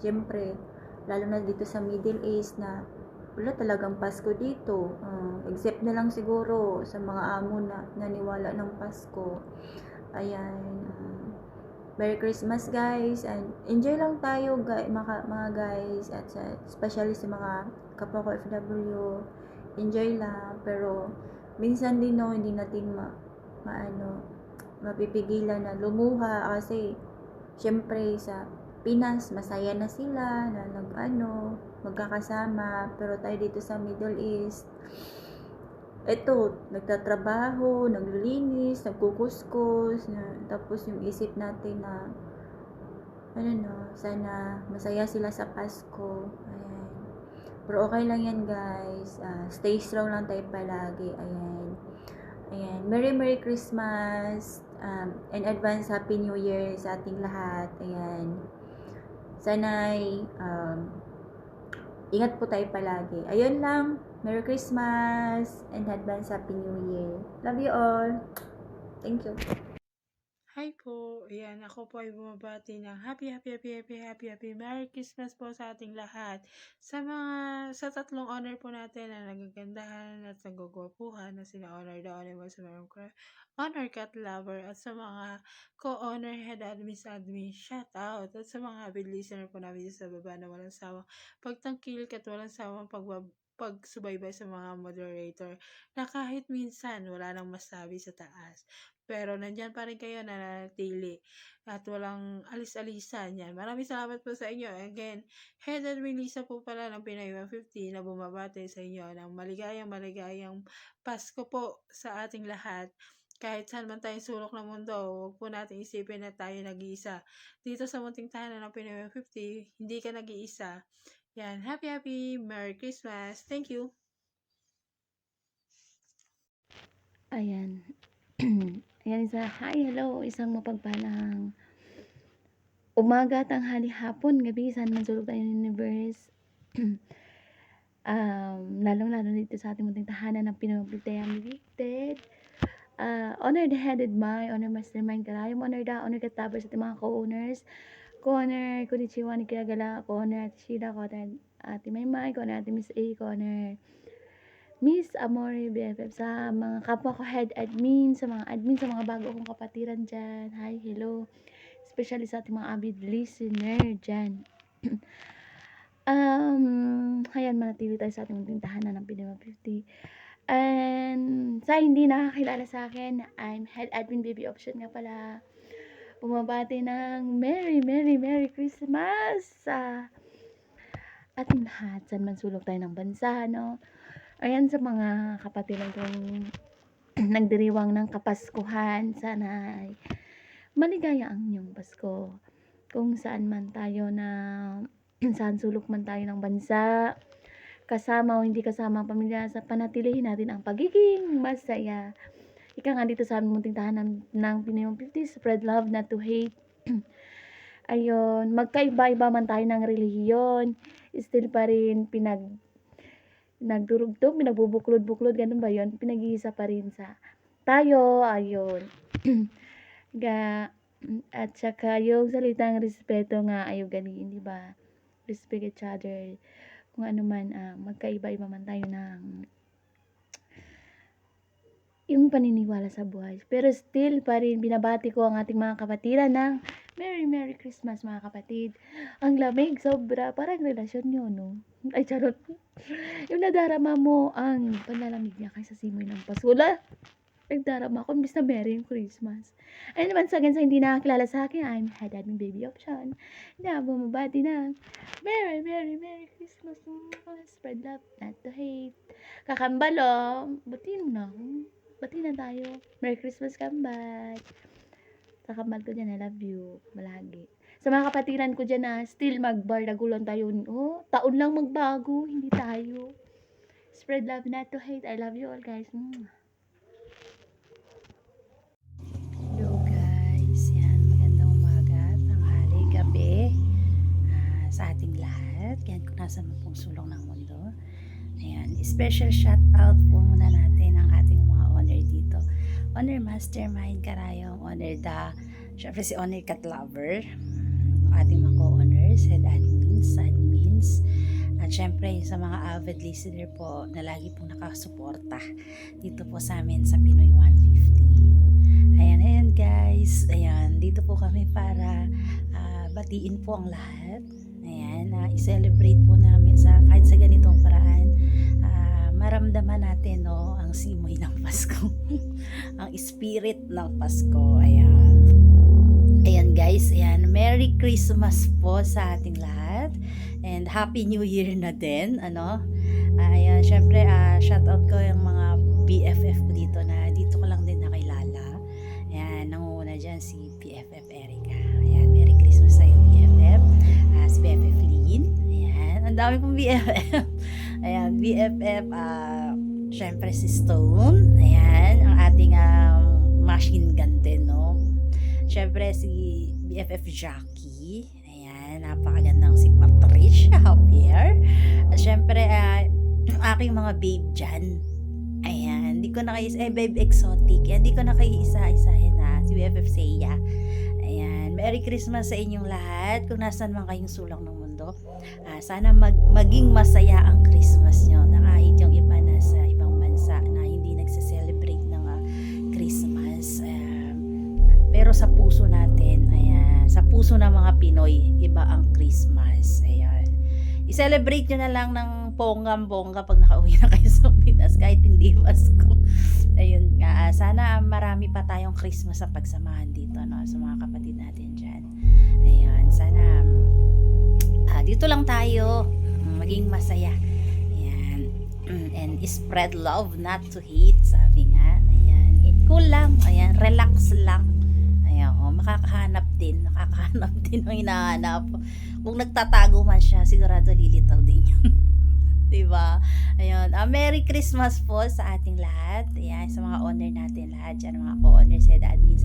syempre, lalo na dito sa Middle East na wala talagang Pasko dito, except na lang siguro sa mga amo na naniwala ng Pasko. Ayan, Merry Christmas guys, and enjoy lang tayo mga guys, at especially sa mga kapwa ko OFW, enjoy lang, pero minsan din hindi natin mapipigilan na lumuha kasi syempre sa Pinas masaya na sila na magkakasama, pero tayo dito sa Middle East nagtatrabaho, naglilinis, nagkukuskus tapos yung isip natin na sana masaya sila sa Pasko. Ayan. Pero okay lang yan guys, stay strong lang tayo palagi. Ayan, Merry Christmas, and advance Happy New Year sa ating lahat. Ayan, sana'y ingat po tayo palagi. Ayun lang, Merry Christmas and advance Happy New Year. Love you all. Thank you. Hi po, ayan, ako po ay bumabati ng happy Merry Christmas po sa ating lahat. Sa tatlong honor po natin na nagagandahan at nagugwapuhan na sina Honor the Honor mo sa mga Honor Cat Lover, at sa mga co-honor head admin, shout out, at sa mga avid listener po namin sa baba na walang sawang pagtangkilik at walang sawang pagsubaybay sa mga moderator na kahit minsan wala nang masabi sa taas, pero nandyan pa rin kayo na nanatili at walang alis-alisan yan. Maraming salamat po sa inyo. Again, Head Admin Lisa po pala ng Pinoy 150 na bumabati sa inyo ng maligayang Pasko po sa ating lahat. Kahit saan man tayong sulok ng mundo, huwag po natin isipin na tayo nag-iisa. Dito sa munting tahanan ng Pinoy 150, hindi ka nag-iisa. Yan, happy Merry Christmas. Thank you. Ayan. Ayan, hello, isang mapagpalang umaga, tanghali, hapon, gabi, saan man sulok tayo ng universe. Lalong-lalo dito sa ating munting tahanan ng pinagpitayang lifted. Honor the headed mind, honor mastermind karayom, honor katabers at mga co-owners. Co-honor, konnichiwa, ni Kiragala, co-honor at Shira, co-honor Ate Maymay, co-honor Ate Miss A, co-honor Miss Amore BFF, sa mga kapwa ko head admin, sa mga bago kong kapatiran dyan. Hi, hello. Especially sa ating mga avid listener dyan. Ayan, manatili tayo sa ating munting tahanan ng Pinoy 150. And sa hindi nakakilala sa akin, I'm head admin Baby Option nga pala. Bumabati ng Merry Christmas sa ating lahat. Saan man sulok tayo ng bansa, no? Ayan, sa mga kapatiran kong nagdiriwang ng Kapaskuhan, sana ay maligaya ang inyong Pasko. Kung saan man tayo saan sulok man tayo ng bansa, kasama o hindi kasama ang pamilya, sa panatilihin natin ang pagiging masaya. Ika nga dito sa aming munting tahanan ng Pinoy 150, spread love, not to hate. Ayun, magkaiba-iba man tayo ng relihiyon, still pa rin nagdurugtog, pinagbubuklod-buklod, ganun ba yun? Pinag-iisa pa rin sa tayo, ayun. At saka yung salitang respeto nga, ayaw ganiin, di ba? Respect each other. Kung ano man, magkaiba-iba man tayo ng yung paniniwala sa buhay. Pero still pa rin, binabati ko ang ating mga kapatiran ng Merry Christmas, mga kapatid. Ang lamig, sobra. Parang relasyon nyo, no? Ay, charot. Yung nadarama mo ang panlalamig niya kaysa simoy ng Pasko. Nagdarama ako, imbis na Merry Christmas. Ayun naman, sa hindi nakakilala sa akin, I'm head admin Baby Option. Na bumabati ng Merry Christmas. Spread love, not to hate. Kakambalo, batiin mo na ako. Bati na tayo. Merry Christmas, kambal. Sa kambal ko dyan, I love you. Malagi. Sa mga kapatiran ko dyan na still magbardagulan tayo. Oh, taon lang magbago. Hindi tayo. Spread love, not to hate. I love you all, guys. Hello, guys. Yan, magandang umaga, tanghali, gabi sa ating lahat. Yan, kung nasa man pong sulong ng mundo. Ayan, special shout out po muna natin ang ating mga owner dito. Owner Mastermind Karayong, owner syempre si owner Cat Lover, ating mga co-owners, head admins, at syempre sa mga avid listener po na lagi pong nakasuporta dito po sa amin sa Pinoy 150. Ayan guys, ayan, dito po kami para batiin po ang lahat. Ayan, i-celebrate po namin kahit sa ganitong paraan, maramdaman natin, no, ang simoy ng Pasko. Ang spirit ng Pasko. Ayan guys, ayan, Merry Christmas po sa ating lahat and Happy New Year na din, ano. Ayan, syempre shout out ko yung mga BFF ko dito na dito ko lang din nakilala. Ayan, nangunguna dyan si BFF Erica. Ayan, Merry Christmas sa iyo BFF. Si BFF Lynn. Ayan, ang dami kong BFF. Ayan, BFF, syempre si Stone. Ayan, ang ating machine gun din, no? Syempre si BFF Jackie. Ayan, napakagandang si Patricia Javier. At syempre, aking mga babe dyan. Ayan, di ko na kayo babe exotic. Ayan, di ko na kayo isa-isahin na si BFF Seiya. Ayan, Merry Christmas sa inyong lahat. Kung nasan man kayong sulok ng mundo, sana maging masaya ang Christmas nyo, na kahit yung iba nasa ibang bansa na hindi nagsa-celebrate ng Christmas, pero sa puso natin, ayan, sa puso ng mga Pinoy, iba ang Christmas. Ayan, i-celebrate nyo na lang ng bonggang-bongga pag nakauwi na kayo sa Pinas, kahit hindi Pasko. Ayun nga, sana marami pa tayong Christmas sa pagsamahan dito, no, sa mga kapatid natin dyan. Ayan, sana dito lang tayo maging masaya. Ayan, and spread love, not to hate, sabi nga. Ayan, cool lang, ayan, relax lang. Ayan, makakahanap din ang hinahanap. Kung nagtatago man siya, sigurado lilitaw din yun. Diba? Ayun, Merry Christmas po sa ating lahat. Ayan, sa mga owner natin lahat dyan, mga co-owners, head admins,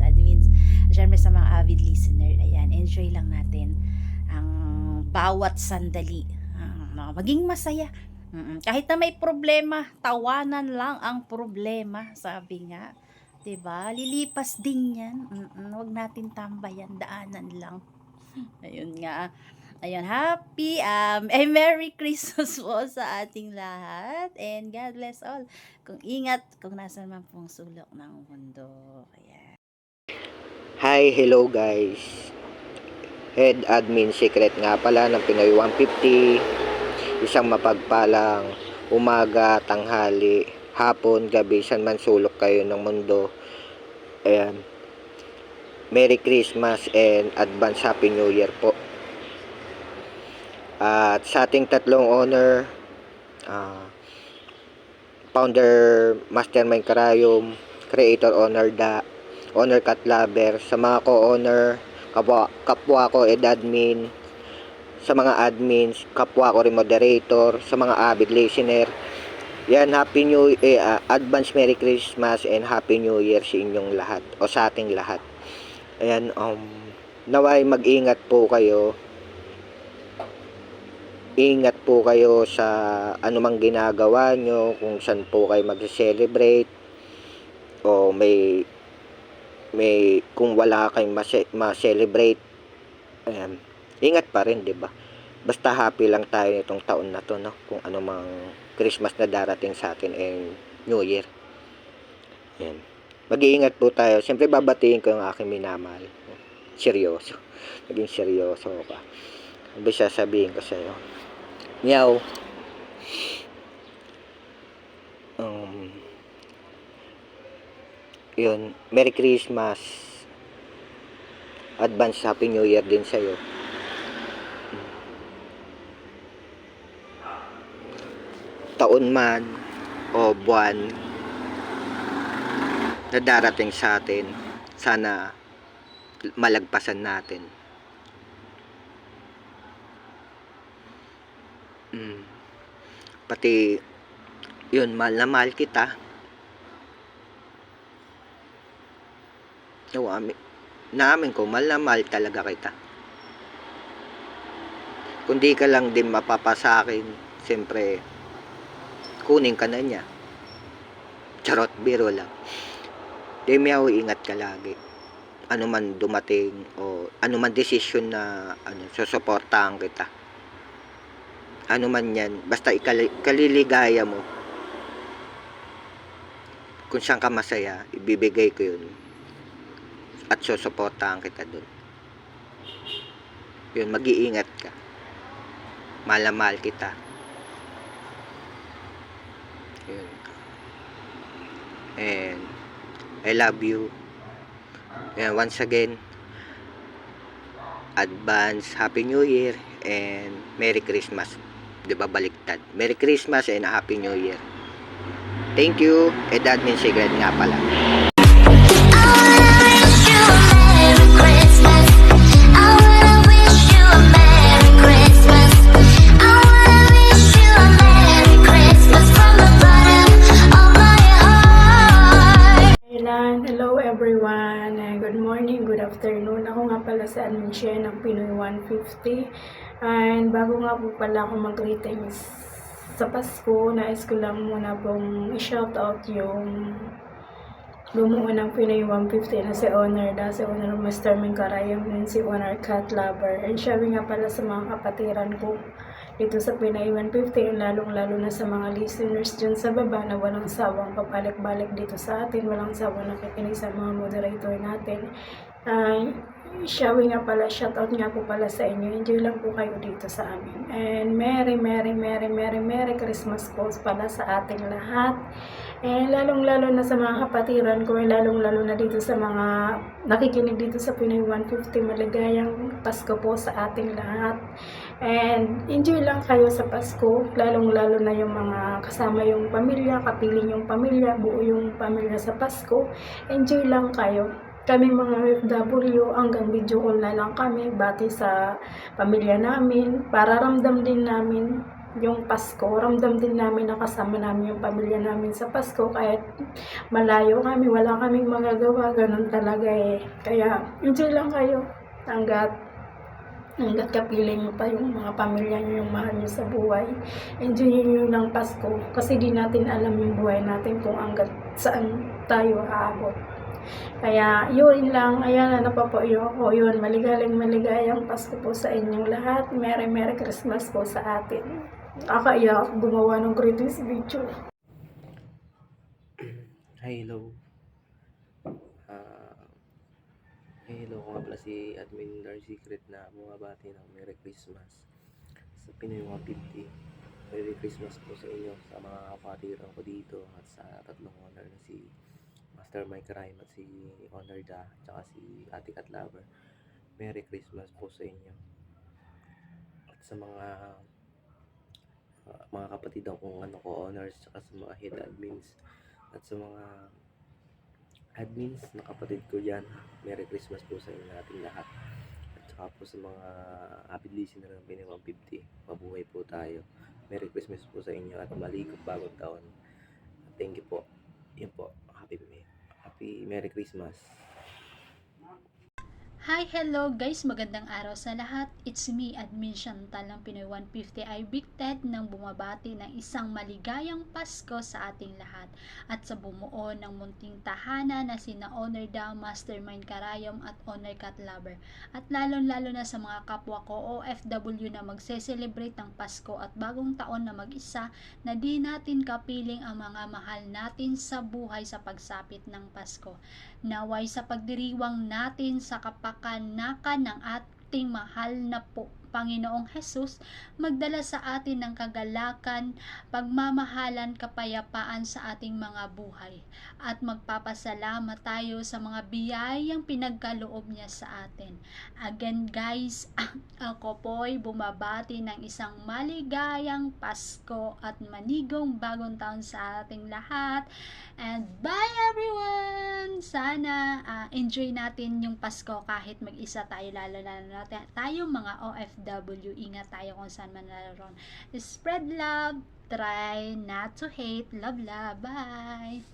syempre sa mga avid listener. Ayan, enjoy lang natin ang bawat sandali. Maging masaya. Kahit na may problema, tawanan lang ang problema, sabi nga. Diba? Lilipas din yan. Huwag natin tambayan, daanan lang. Ayun nga. Ayun, Merry Christmas po sa ating lahat. And God bless all. Kung ingat, kung nasa man pong sulok ng mundo. Ayan. Hi, hello guys. Head Admin Secret nga pala ng Pinoy 150. Isang mapagpalang umaga, tanghali, hapon, gabi, saan man sulok kayo ng mundo. Ayan. Merry Christmas and advance Happy New Year po. At sa ating tatlong owner, founder Mastermind Karayom, creator owner owner Cat Lover, sa mga co-owner, kapwa ko admin, sa mga admins, kapwa ko rin moderator, sa mga avid listener. Yan, advance Merry Christmas and Happy New Year sa inyong lahat o sa ating lahat. Ayan, naway mag-ingat po kayo. Ingat po kayo sa anumang ginagawa nyo, kung saan po kayo mag-celebrate o may kung wala kayong ma-celebrate. Ingat pa rin, 'di ba? Basta happy lang tayo nitong taon na 'to, no? Kung anumang Christmas na darating sa atin and New Year. Ayan. Mag-iingat po tayo. Siyempre babatiin ko yung aking minamahal. Seryoso. Naging seryoso ka. Ano ba sasabihin ko sa'yo? Meow. Yun, Merry Christmas. Advance Happy New Year din sa'yo. Taon man o buwan na darating sa atin, sana malagpasan natin. Pati yun, mahal na mahal kita. Naamin ko, mahal na mahal talaga kita. Kung di ka lang din mapapasa akin, siyempre kunin ka na niya. Charot, biro lang. Di Meow, ingat ka lagi. Ano man dumating o ano man desisyon na susuportahan kita. Ano man yan, basta ikaliligaya mo. Kung saan ka masaya, ibibigay ko yun. At susuportahan kita dun. Yun, mag-iingat ka. Mahal na mahal kita. Yun. And I love you. And once again, advance Happy New Year and Merry Christmas. Diba baliktad? Merry Christmas and Happy New Year. Thank you. Admin Secret nga pala. Hello everyone, good morning, good afternoon. Ako nga pala sa admin share ng Pinoy 150. And bago nga po pala ako mag-greetings sa Pasko, nais ko lang muna pong i-shoutout yung bumuo ng Pinoy 150 na si Honor Mastermind Karayom and si Honor Cat Lover. And shouting nga pala sa mga kapatiran ko dito sa Pinoy 150, and lalong-lalo na sa mga listeners dyan sa baba na walang sawang pabalik-balik dito sa atin, walang sawang nakikinig sa mga moderator natin. Shouting nga pala, shoutout nga po pala sa inyo. Enjoy lang po kayo dito sa amin. And Merry Christmas po pala sa ating lahat. And lalong-lalo na sa mga kapatiran ko, lalong-lalo na dito sa mga nakikinig dito sa Pinoy 150, maligayang Pasko po sa ating lahat. And enjoy lang kayo sa Pasko, lalong-lalo na yung mga kasama yung pamilya, kapiling yung pamilya, buo yung pamilya sa Pasko. Enjoy lang kayo. Kami mga OFW, hanggang video call na lang kami, bati sa pamilya namin, para ramdam din namin yung Pasko, ramdam din namin na kasama namin yung pamilya namin sa Pasko, kahit malayo kami, wala kaming magagawa, ganun talaga eh. Kaya enjoy lang kayo, hanggat kapiling nyo pa yung mga pamilya nyo, yung mahal nyo sa buhay. Enjoy nyo ng Pasko, kasi di natin alam yung buhay natin kung hanggat saan tayo aabot. Kaya yun lang, ayan, ano pa po yun, yun, maligayang Pasko po sa inyong lahat. Merry Christmas po sa atin. Nakakaiyak gumawa ng greetings video. Hi, hello. Hello, ko nga pala si Admin Dark Secret na bumabati ng Merry Christmas sa Pinoy 150. Merry Christmas po sa inyo, sa mga kapatiran ko dito at sa tatlong honor na si Master Mike Rhyme at si Honor Da at saka si Ate Cat Lover. Merry Christmas po sa inyo. At sa mga kapatid kong honors at sa mga head admins at sa mga admins na kapatid ko yan, Merry Christmas po sa inyo nating lahat. At saka po sa mga avid listener ng Pinoy 150, mabuhay po tayo. Merry Christmas po sa inyo at maligong bagong taon. Thank you po. Yun po. Happy Merry Christmas. Hi, hello guys! Magandang araw sa lahat. It's me, Admin Chantal ng Pinoy 150. I Big Ted nang bumabati ng isang maligayang Pasko sa ating lahat at sa bumuo ng munting tahanan na sina Honor Da, Mastermind Karayom at Honor Cat Lover. At lalo na sa mga kapwa ko OFW na magse-celebrate ng Pasko at bagong taon na mag-isa na di natin kapiling ang mga mahal natin sa buhay sa pagsapit ng Pasko. Naway sa pagdiriwang natin sa kapakanakan ng ating mahal na Panginoong Hesus, magdala sa atin ng kagalakan, pagmamahalan, kapayapaan sa ating mga buhay. At magpapasalamat tayo sa mga biyayang pinagkaloob niya sa atin. Again guys, ako po'y bumabati ng isang maligayang Pasko at manigong bagong taon sa ating lahat. And bye everyone! Sana enjoy natin yung Pasko kahit mag-isa tayo, lalo na tayo mga OFW. Ingat tayo kung saan man naroon. Spread love, try not to hate. Love. Bye!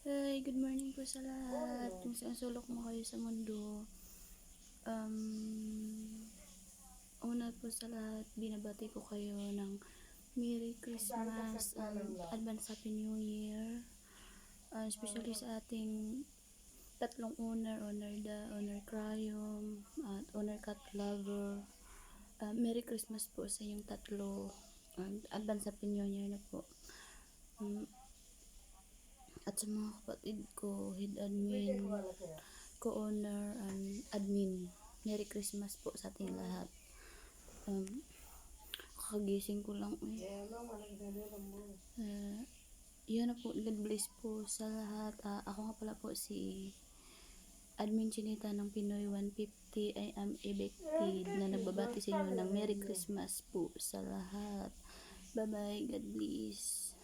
Hey, good morning po sa lahat. Kung saan sulok mo kayo sa mundo. Una po sa lahat, binabati ko kayo ng Merry Christmas, Advance Happy New Year, especially sa ating tatlong Honor Da, Honor Crayom, at Honor Cat Lover. Merry Christmas po sa inyong tatlo, Advance Happy New Year na po. At sa mga kapatid ko, head admin, co-honor, admin, Merry Christmas po sa ating lahat. Kagising ko lang yun na po. God bless po sa lahat. Ako nga pala po si Admin Chinita ng Pinoy 150. I am evicted na nagbabati sa inyo ng Merry Christmas po sa lahat. Bye bye, God bless.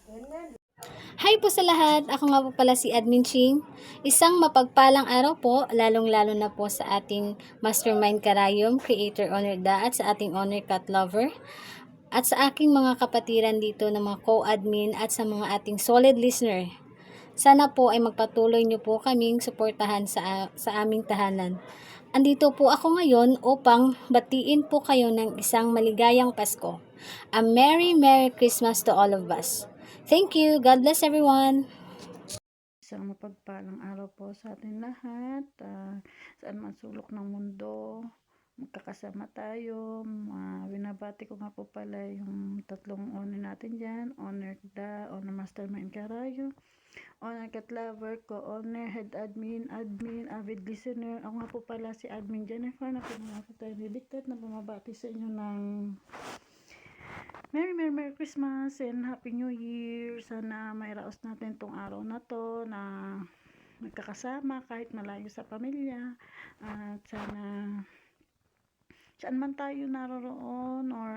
Hi po sa lahat! Ako nga po pala si Admin Ching. Isang mapagpalang araw po, lalong-lalo na po sa ating Mastermind Karayom, Creator Honor Da, at sa ating Honor Cat Lover, at sa aking mga kapatiran dito na mga co-admin at sa mga ating solid listener. Sana po ay magpatuloy niyo po kaming suportahan sa aming tahanan. Andito po ako ngayon upang batiin po kayo ng isang maligayang Pasko. A Merry Christmas to all of us. Thank you. God bless everyone. Isang mapagpalang araw po sa ating lahat. Saan man sulok ng mundo, magkakasama tayo. Binabati ko nga po pala yung tatlong honor natin dyan. Honor Da, Honor Mastermind Karayo, Honor Cat Lover, Co-Honor, Head Admin, Avid Listener. Ako nga po pala si Admin Jennifer na pinamata tayo nilitad na bumabati sa inyo ng Merry Christmas and Happy New Year. Sana may raos natin tong araw na to na magkakasama kahit malayo sa pamilya. At sana saan man tayo naroroon or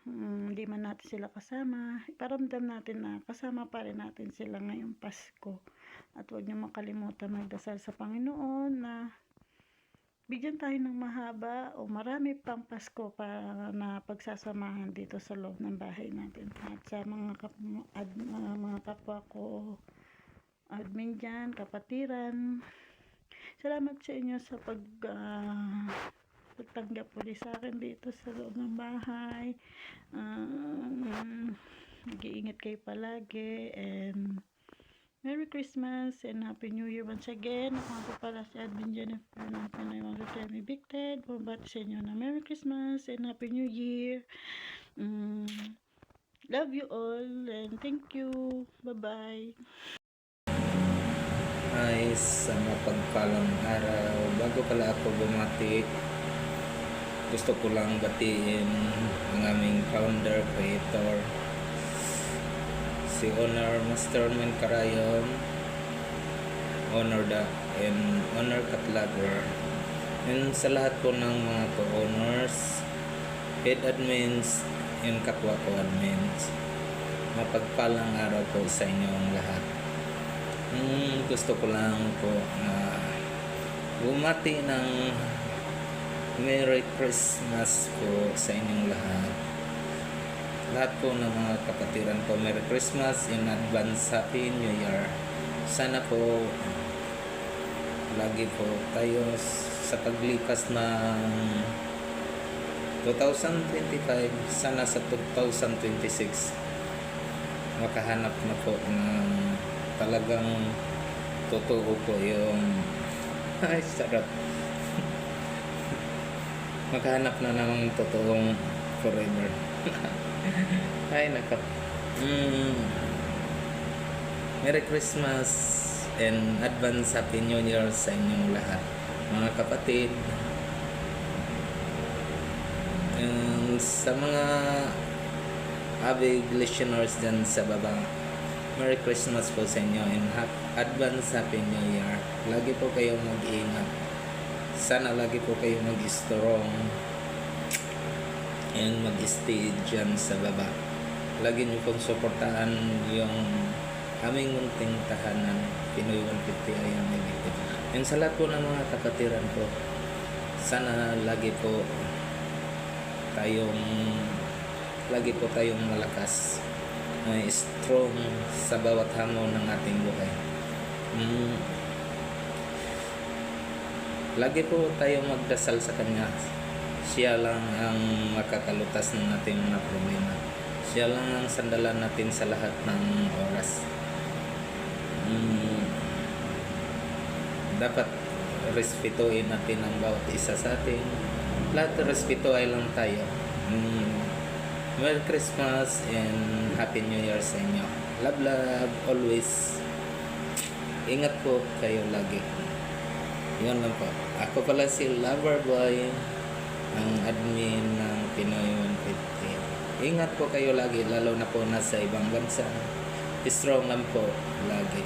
hindi man natin sila kasama, iparamdam natin na kasama pa rin natin sila ngayong Pasko. At huwag niyo makalimutan magdasal sa Panginoon na bigyan tayo ng mahaba o marami pang Pasko para na pagsasamahan dito sa loob ng bahay natin. At sa mga kapwa ko admin dyan, kapatiran, salamat sa inyo sa pagtanggap ulit sa akin dito sa loob ng bahay. Nag-iingat kayo palagi and Merry Christmas and Happy New Year once again. Ako nga po pala si Admin Jennifer ng Pinoy 150 Evicted. Bumabati sa inyo na Merry Christmas and Happy New Year. Love you all and thank you. Bye-bye. Ay, sa mapagpalang araw. Bago pala ako bumati, gusto ko lang batiin ang aming founder, creator, si Honor Masterman Carayon, Honor and Honor Catlaber, and sa lahat po ng mga co-owners, head admins, and kapwa ko admins. Mapagpalang araw po sa inyong lahat. Gusto ko lang po na bumati ng Merry Christmas po sa inyong lahat. Lahat po ng mga kapatiran ko, Merry Christmas in advance, Happy New Year. Sana po lagi po tayo sa paglipas ng 2025, sana sa 2026 makahanap na po ng talagang totoo po yung ay sarap maghanap na ng totoong forever. Ay naka Merry Christmas and advance Happy New Year sa inyong lahat mga kapatid. Sa mga avid listeners dyan sa baba, Merry Christmas po sa inyo and advance Happy New Year. Lagi po kayong mag-iingat. Sana lagi po kayong mag-strong and mag-stay dyan sa baba. Lagi nyo pong suportahan yung aming munting tahanan, Pinoy 150 ayang Evicted. And sa lahat po ng mga kapatiran ko, sana lagi po tayong malakas, strong sa bawat hamon ng ating buhay. Lagi po tayong magdasal sa Kanya. Siya lang ang makakalutas ng ating mga problema. Siya lang ang sandalan natin sa lahat ng oras. Dapat respetuhin natin ang bawat isa sa atin. Lahat respeto ay lang tayo. Merry Christmas and Happy New Year sa inyo. Love, love, always. Ingat po kayo lagi. Yun lang po. Ako pala si Loverboy, ang admin ng Pinoy 150. Ingat po kayo lagi, lalo na po nasa ibang bansa. Strong lang po lagi.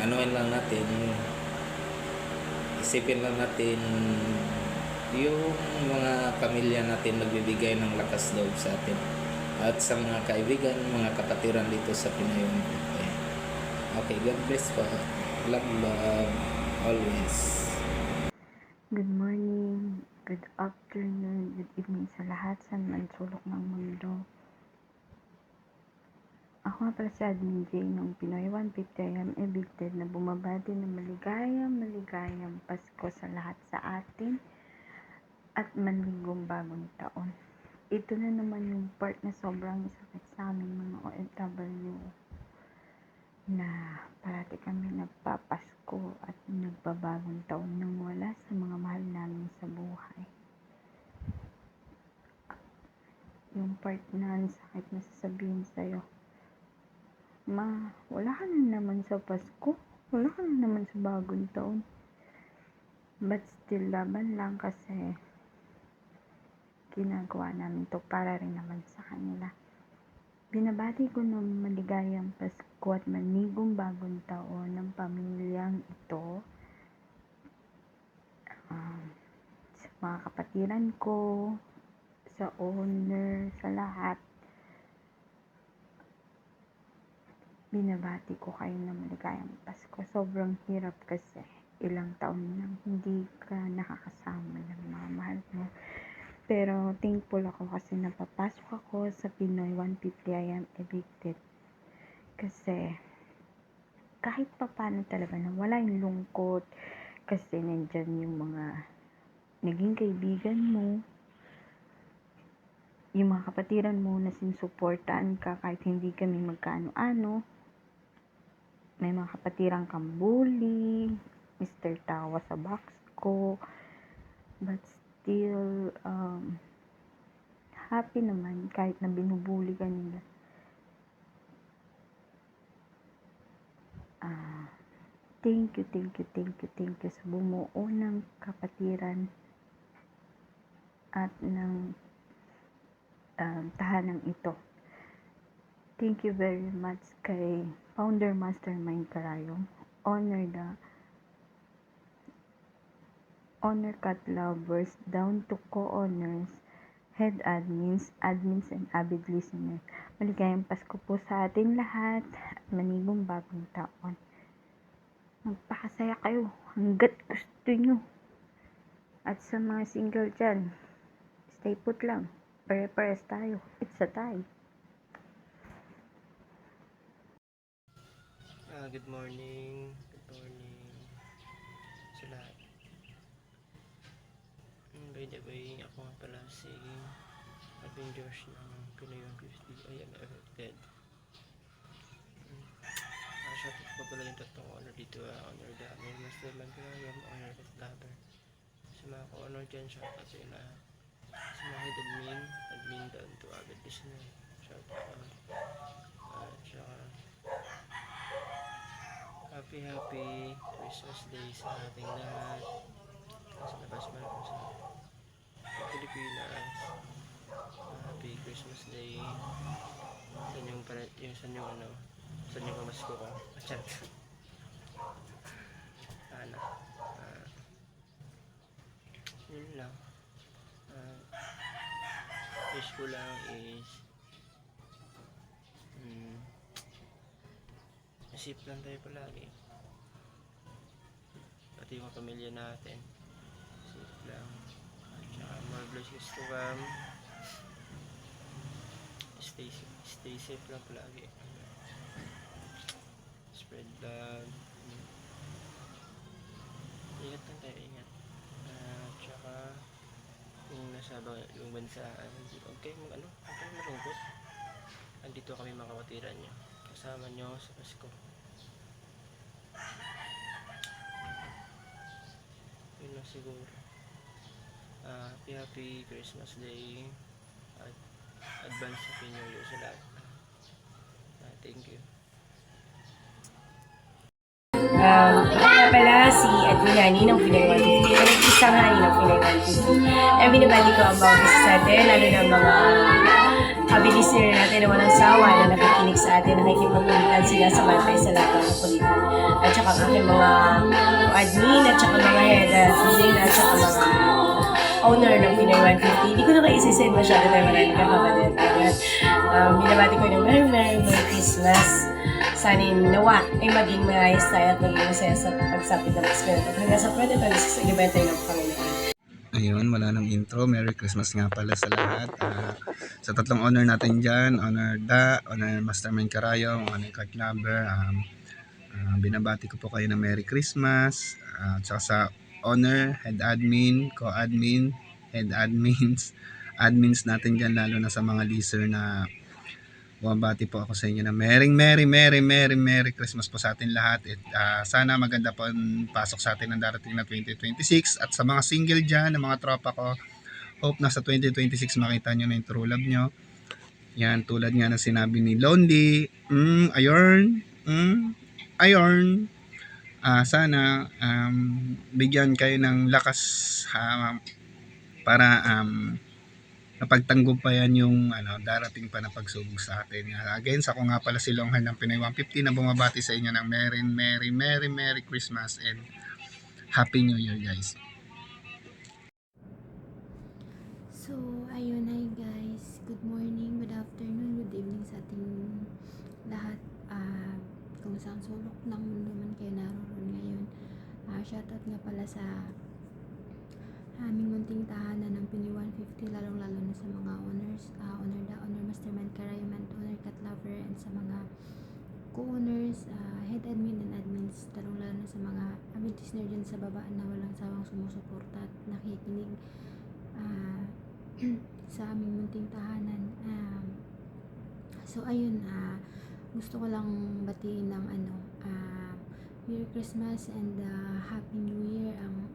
Anuin lang natin, isipin lang natin yung mga pamilya natin nagbibigay ng lakas loob sa atin. At sa mga kaibigan, mga kapatiran dito sa Pinoy 150. Okay, God bless po. Love, love, always. Good morning, good afternoon, good evening sa lahat sa mansulok ng mundo. Ako nga pala si Admin J ng Pinoy 150 ayang Evicted na bumabati ng maligayang Pasko sa lahat sa atin at manligong bagong taon. Ito na naman yung part na sobrang sakit sa aming mga OFW na parati kami nagpapasko at nagbabagong taon nang wala sa mga mahal namin sa buhay. Yung part na ang sakit na sasabihin sa'yo, wala ka na naman sa Pasko, wala ka na naman sa bagong taon. But still, laban lang kasi ginagawa namin to para rin naman sa kanila. Binabati ko ng maligayang Pasko at manigong bagong taon ng pamilyang ito, sa mga kapatiran ko, sa owner, sa lahat. Binabati ko kayo ng maligayang Pasko. Sobrang hirap kasi ilang taon nang hindi ka nakakasama ng mga mahal mo. Pero thankful ako kasi napapasok ako sa Pinoy 150 ayang Evicted. Kasi kahit pa paano talaga na wala yung lungkot kasi nandyan yung mga naging kaibigan mo, yung mga kapatiran mo na sinusuportaan ka kahit hindi kami magkaano-ano. may mga kapatirang kang bully, Mr. Tawa sa box ko, but still, happy naman kahit na binubuli ka nila. Thank you sa bumuo ng kapatiran at ng tahanang ito. Thank you very much kay Founder Mastermind Karayom, Honor Cat Lovers, down to co-owners, head admins, and avid listeners. Maligayang Pasko po sa ating lahat at manigong bagong taon. Magpakasaya kayo hanggat gusto nyo. At sa mga single dyan, stay put lang. Pare-pares tayo. It's a tie. Good morning sa lahat. By the way, ako nga pala si Avengers ng Pinoy 150. Ayan, affected. Shoutout pa pala yung tatlong honor dito. Honor Daniel, Masterman Karayom, Honor Cat Lover. Sa mga ko-honor dyan, shoutout sa lahat. Sa mga head admin down to avid listener. Shoutout. Tsaka happy Christmas Day sa ating lahat. Sa labas man po sa Pilipinas. Happy Christmas Day. Saan yung pamasko ko? Chat. Yun lang. Wish ko lang is isip lang tayo palagi. Pati yung pamilya natin. Isip lang. Tsaka more blessings to come. Stay safe lang palagi. Spread love. Ingat lang tayo, ingat. Tsaka kung nasa yung bansa, huwag kayong malungkot. Andito kami mga kapatiran nyo. Kasama nyo sa Pasko. Yun lang siguro. Happy Christmas Day at advance Happy New Year sa lahat. Thank you. Ako nga pala si Adminani ng Pinoy 150. Isang hani ng Pinoy 150. And binabati ko ang bawat isa sa atin, lalo na mga listener natin na walang sawa na nakikinig sa atin, nakikipagkulitan sila sa bantay sa lahat ng kulitan. At saka ang aking mga admin at saka mga head admin at saka mga owner ng Pinoy 150. Hindi ko na kayo isisend masyado tayo maraming kakapatid. Binabati ko ng Merry Christmas. Sana nawa ay maging maayos tayo at maging masaya sa pagsapit ng Pasko. Hanggang sa 2026, ibenta tayo ng Panginoon. Ayun, wala nang intro. Merry Christmas nga pala sa lahat. Sa tatlong honor natin dyan, Honor Mastermind Karayom, Honor Cat Lover, binabati ko po kayo ng Merry Christmas. At saka sa honor, head admin, co-admin, head admins natin dyan, lalo na sa mga listener na bumabati po ako sa inyo na Merry Christmas po sa atin lahat. At sana maganda po ang pasok sa atin ng darating na 2026. At sa mga single dyan, ng mga tropa ko, hope na sa 2026 makita nyo na yung true love nyo. Yan, tulad nga ng sinabi ni Lonely, Ayorn. Sana bigyan kayo ng lakas para napagtanggumpayan yung darating pa na pagsubok sa atin. Again, ako nga pala si Longhan ng Pinoy 150 na bumabati sa inyo ng Merry Christmas and Happy New Year, guys. So, ayun, hi guys. Good morning, good afternoon, good evening sa ating lahat. Kung saan sulok ng mundo man kayo naroon ngayon. Shoutout nga pala sa aming munting tahanan ng Pinoy 150, lalong-lalo na sa mga owners, Honor Mastermind Karayom and Honor Cat Lover, and sa mga co-owners, head admin and admins, lalong-lalo na sa mga avid listener dyan sa baba na walang sawang sumusuporta at nakikinig sa aming munting tahanan. So ayun, gusto ko lang batiin ng Merry Christmas and Happy New Year ang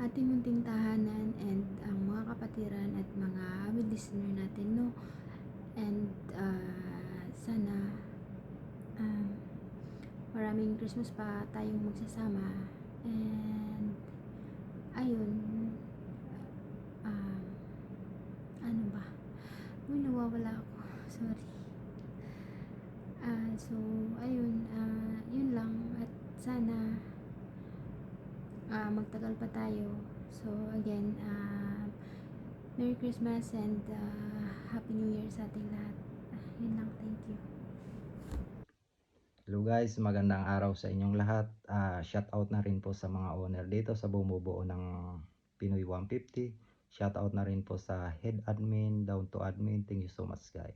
ating munting tahanan and ang mga kapatiran at mga avid listener natin, no? And sana maraming Christmas pa tayong magsasama. And ayun, ano ba? Uy, nawawala ako. Sorry. So, ayun, yun lang. At sana magtagal pa tayo. So, again, Merry Christmas and Happy New Year sa ating lahat. Yun lang. Thank you. Hello guys, magandang araw sa inyong lahat. Shout out na rin po sa mga owner dito sa bumubuo ng Pinoy 150. Shout out na rin po sa head admin, down to admin. Thank you so much guys.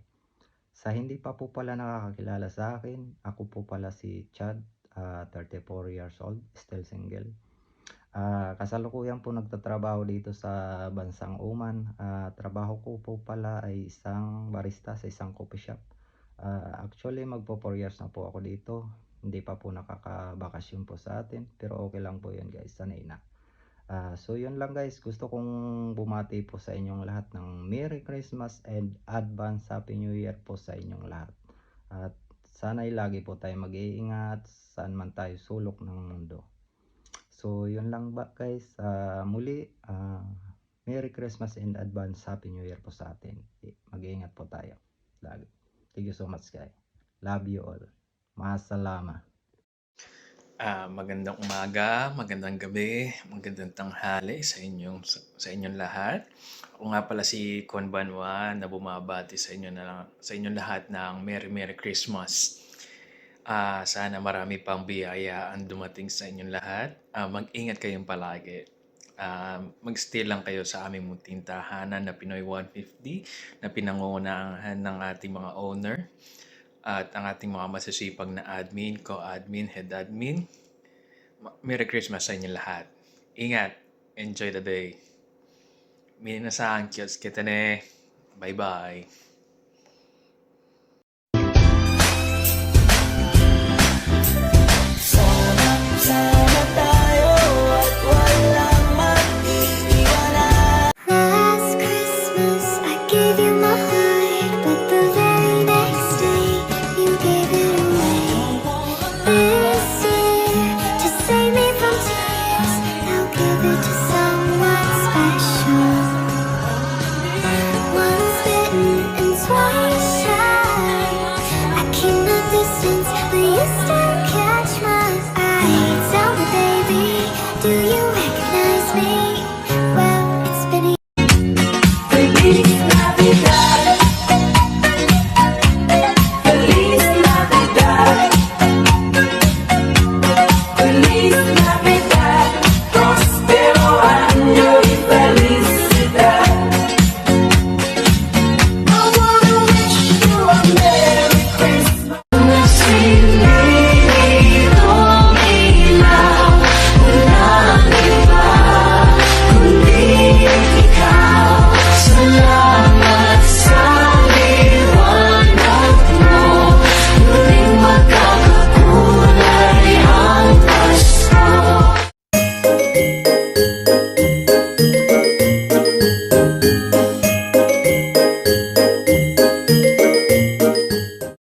Sa hindi pa po pala nakakakilala sa akin, ako po pala si Chad, 34 years old, still single. Kasalukuyan po nagtatrabaho dito sa bansang Oman. Trabaho ko po pala ay isang barista sa isang coffee shop. Actually magpo 4 years na po ako dito. Hindi pa po nakakabakasyon po sa atin, pero okay lang po yun guys, sanay na. So yun lang guys, gusto kong bumati po sa inyong lahat ng Merry Christmas and Advance Happy New Year po sa inyong lahat. At sana'y lagi po tayo mag-iingat saan man tayo sulok ng mundo. So yun lang ba guys, muli Merry Christmas and Advance Happy New Year po sa atin. Mag-iingat po tayo lagi. Thank you so much guys. Love you all. Masalama. Magandang umaga, magandang gabi, magandang tanghali sa inyong lahat. Ako nga pala si Con Banwa na bumabati sa inyong lahat ng Merry Christmas. Sana marami pang biyaya ang dumating sa inyong lahat. Mag-ingat kayong palagi. Mag-stay lang kayo sa aming munting tahanan na Pinoy 150 na pinangungunahan ng ating mga owner at ang ating mga masasipag na admin, co-admin, head admin. Merry Christmas sa inyo lahat. Ingat. Enjoy the day. Minasan, kiyos kita ne. Bye-bye.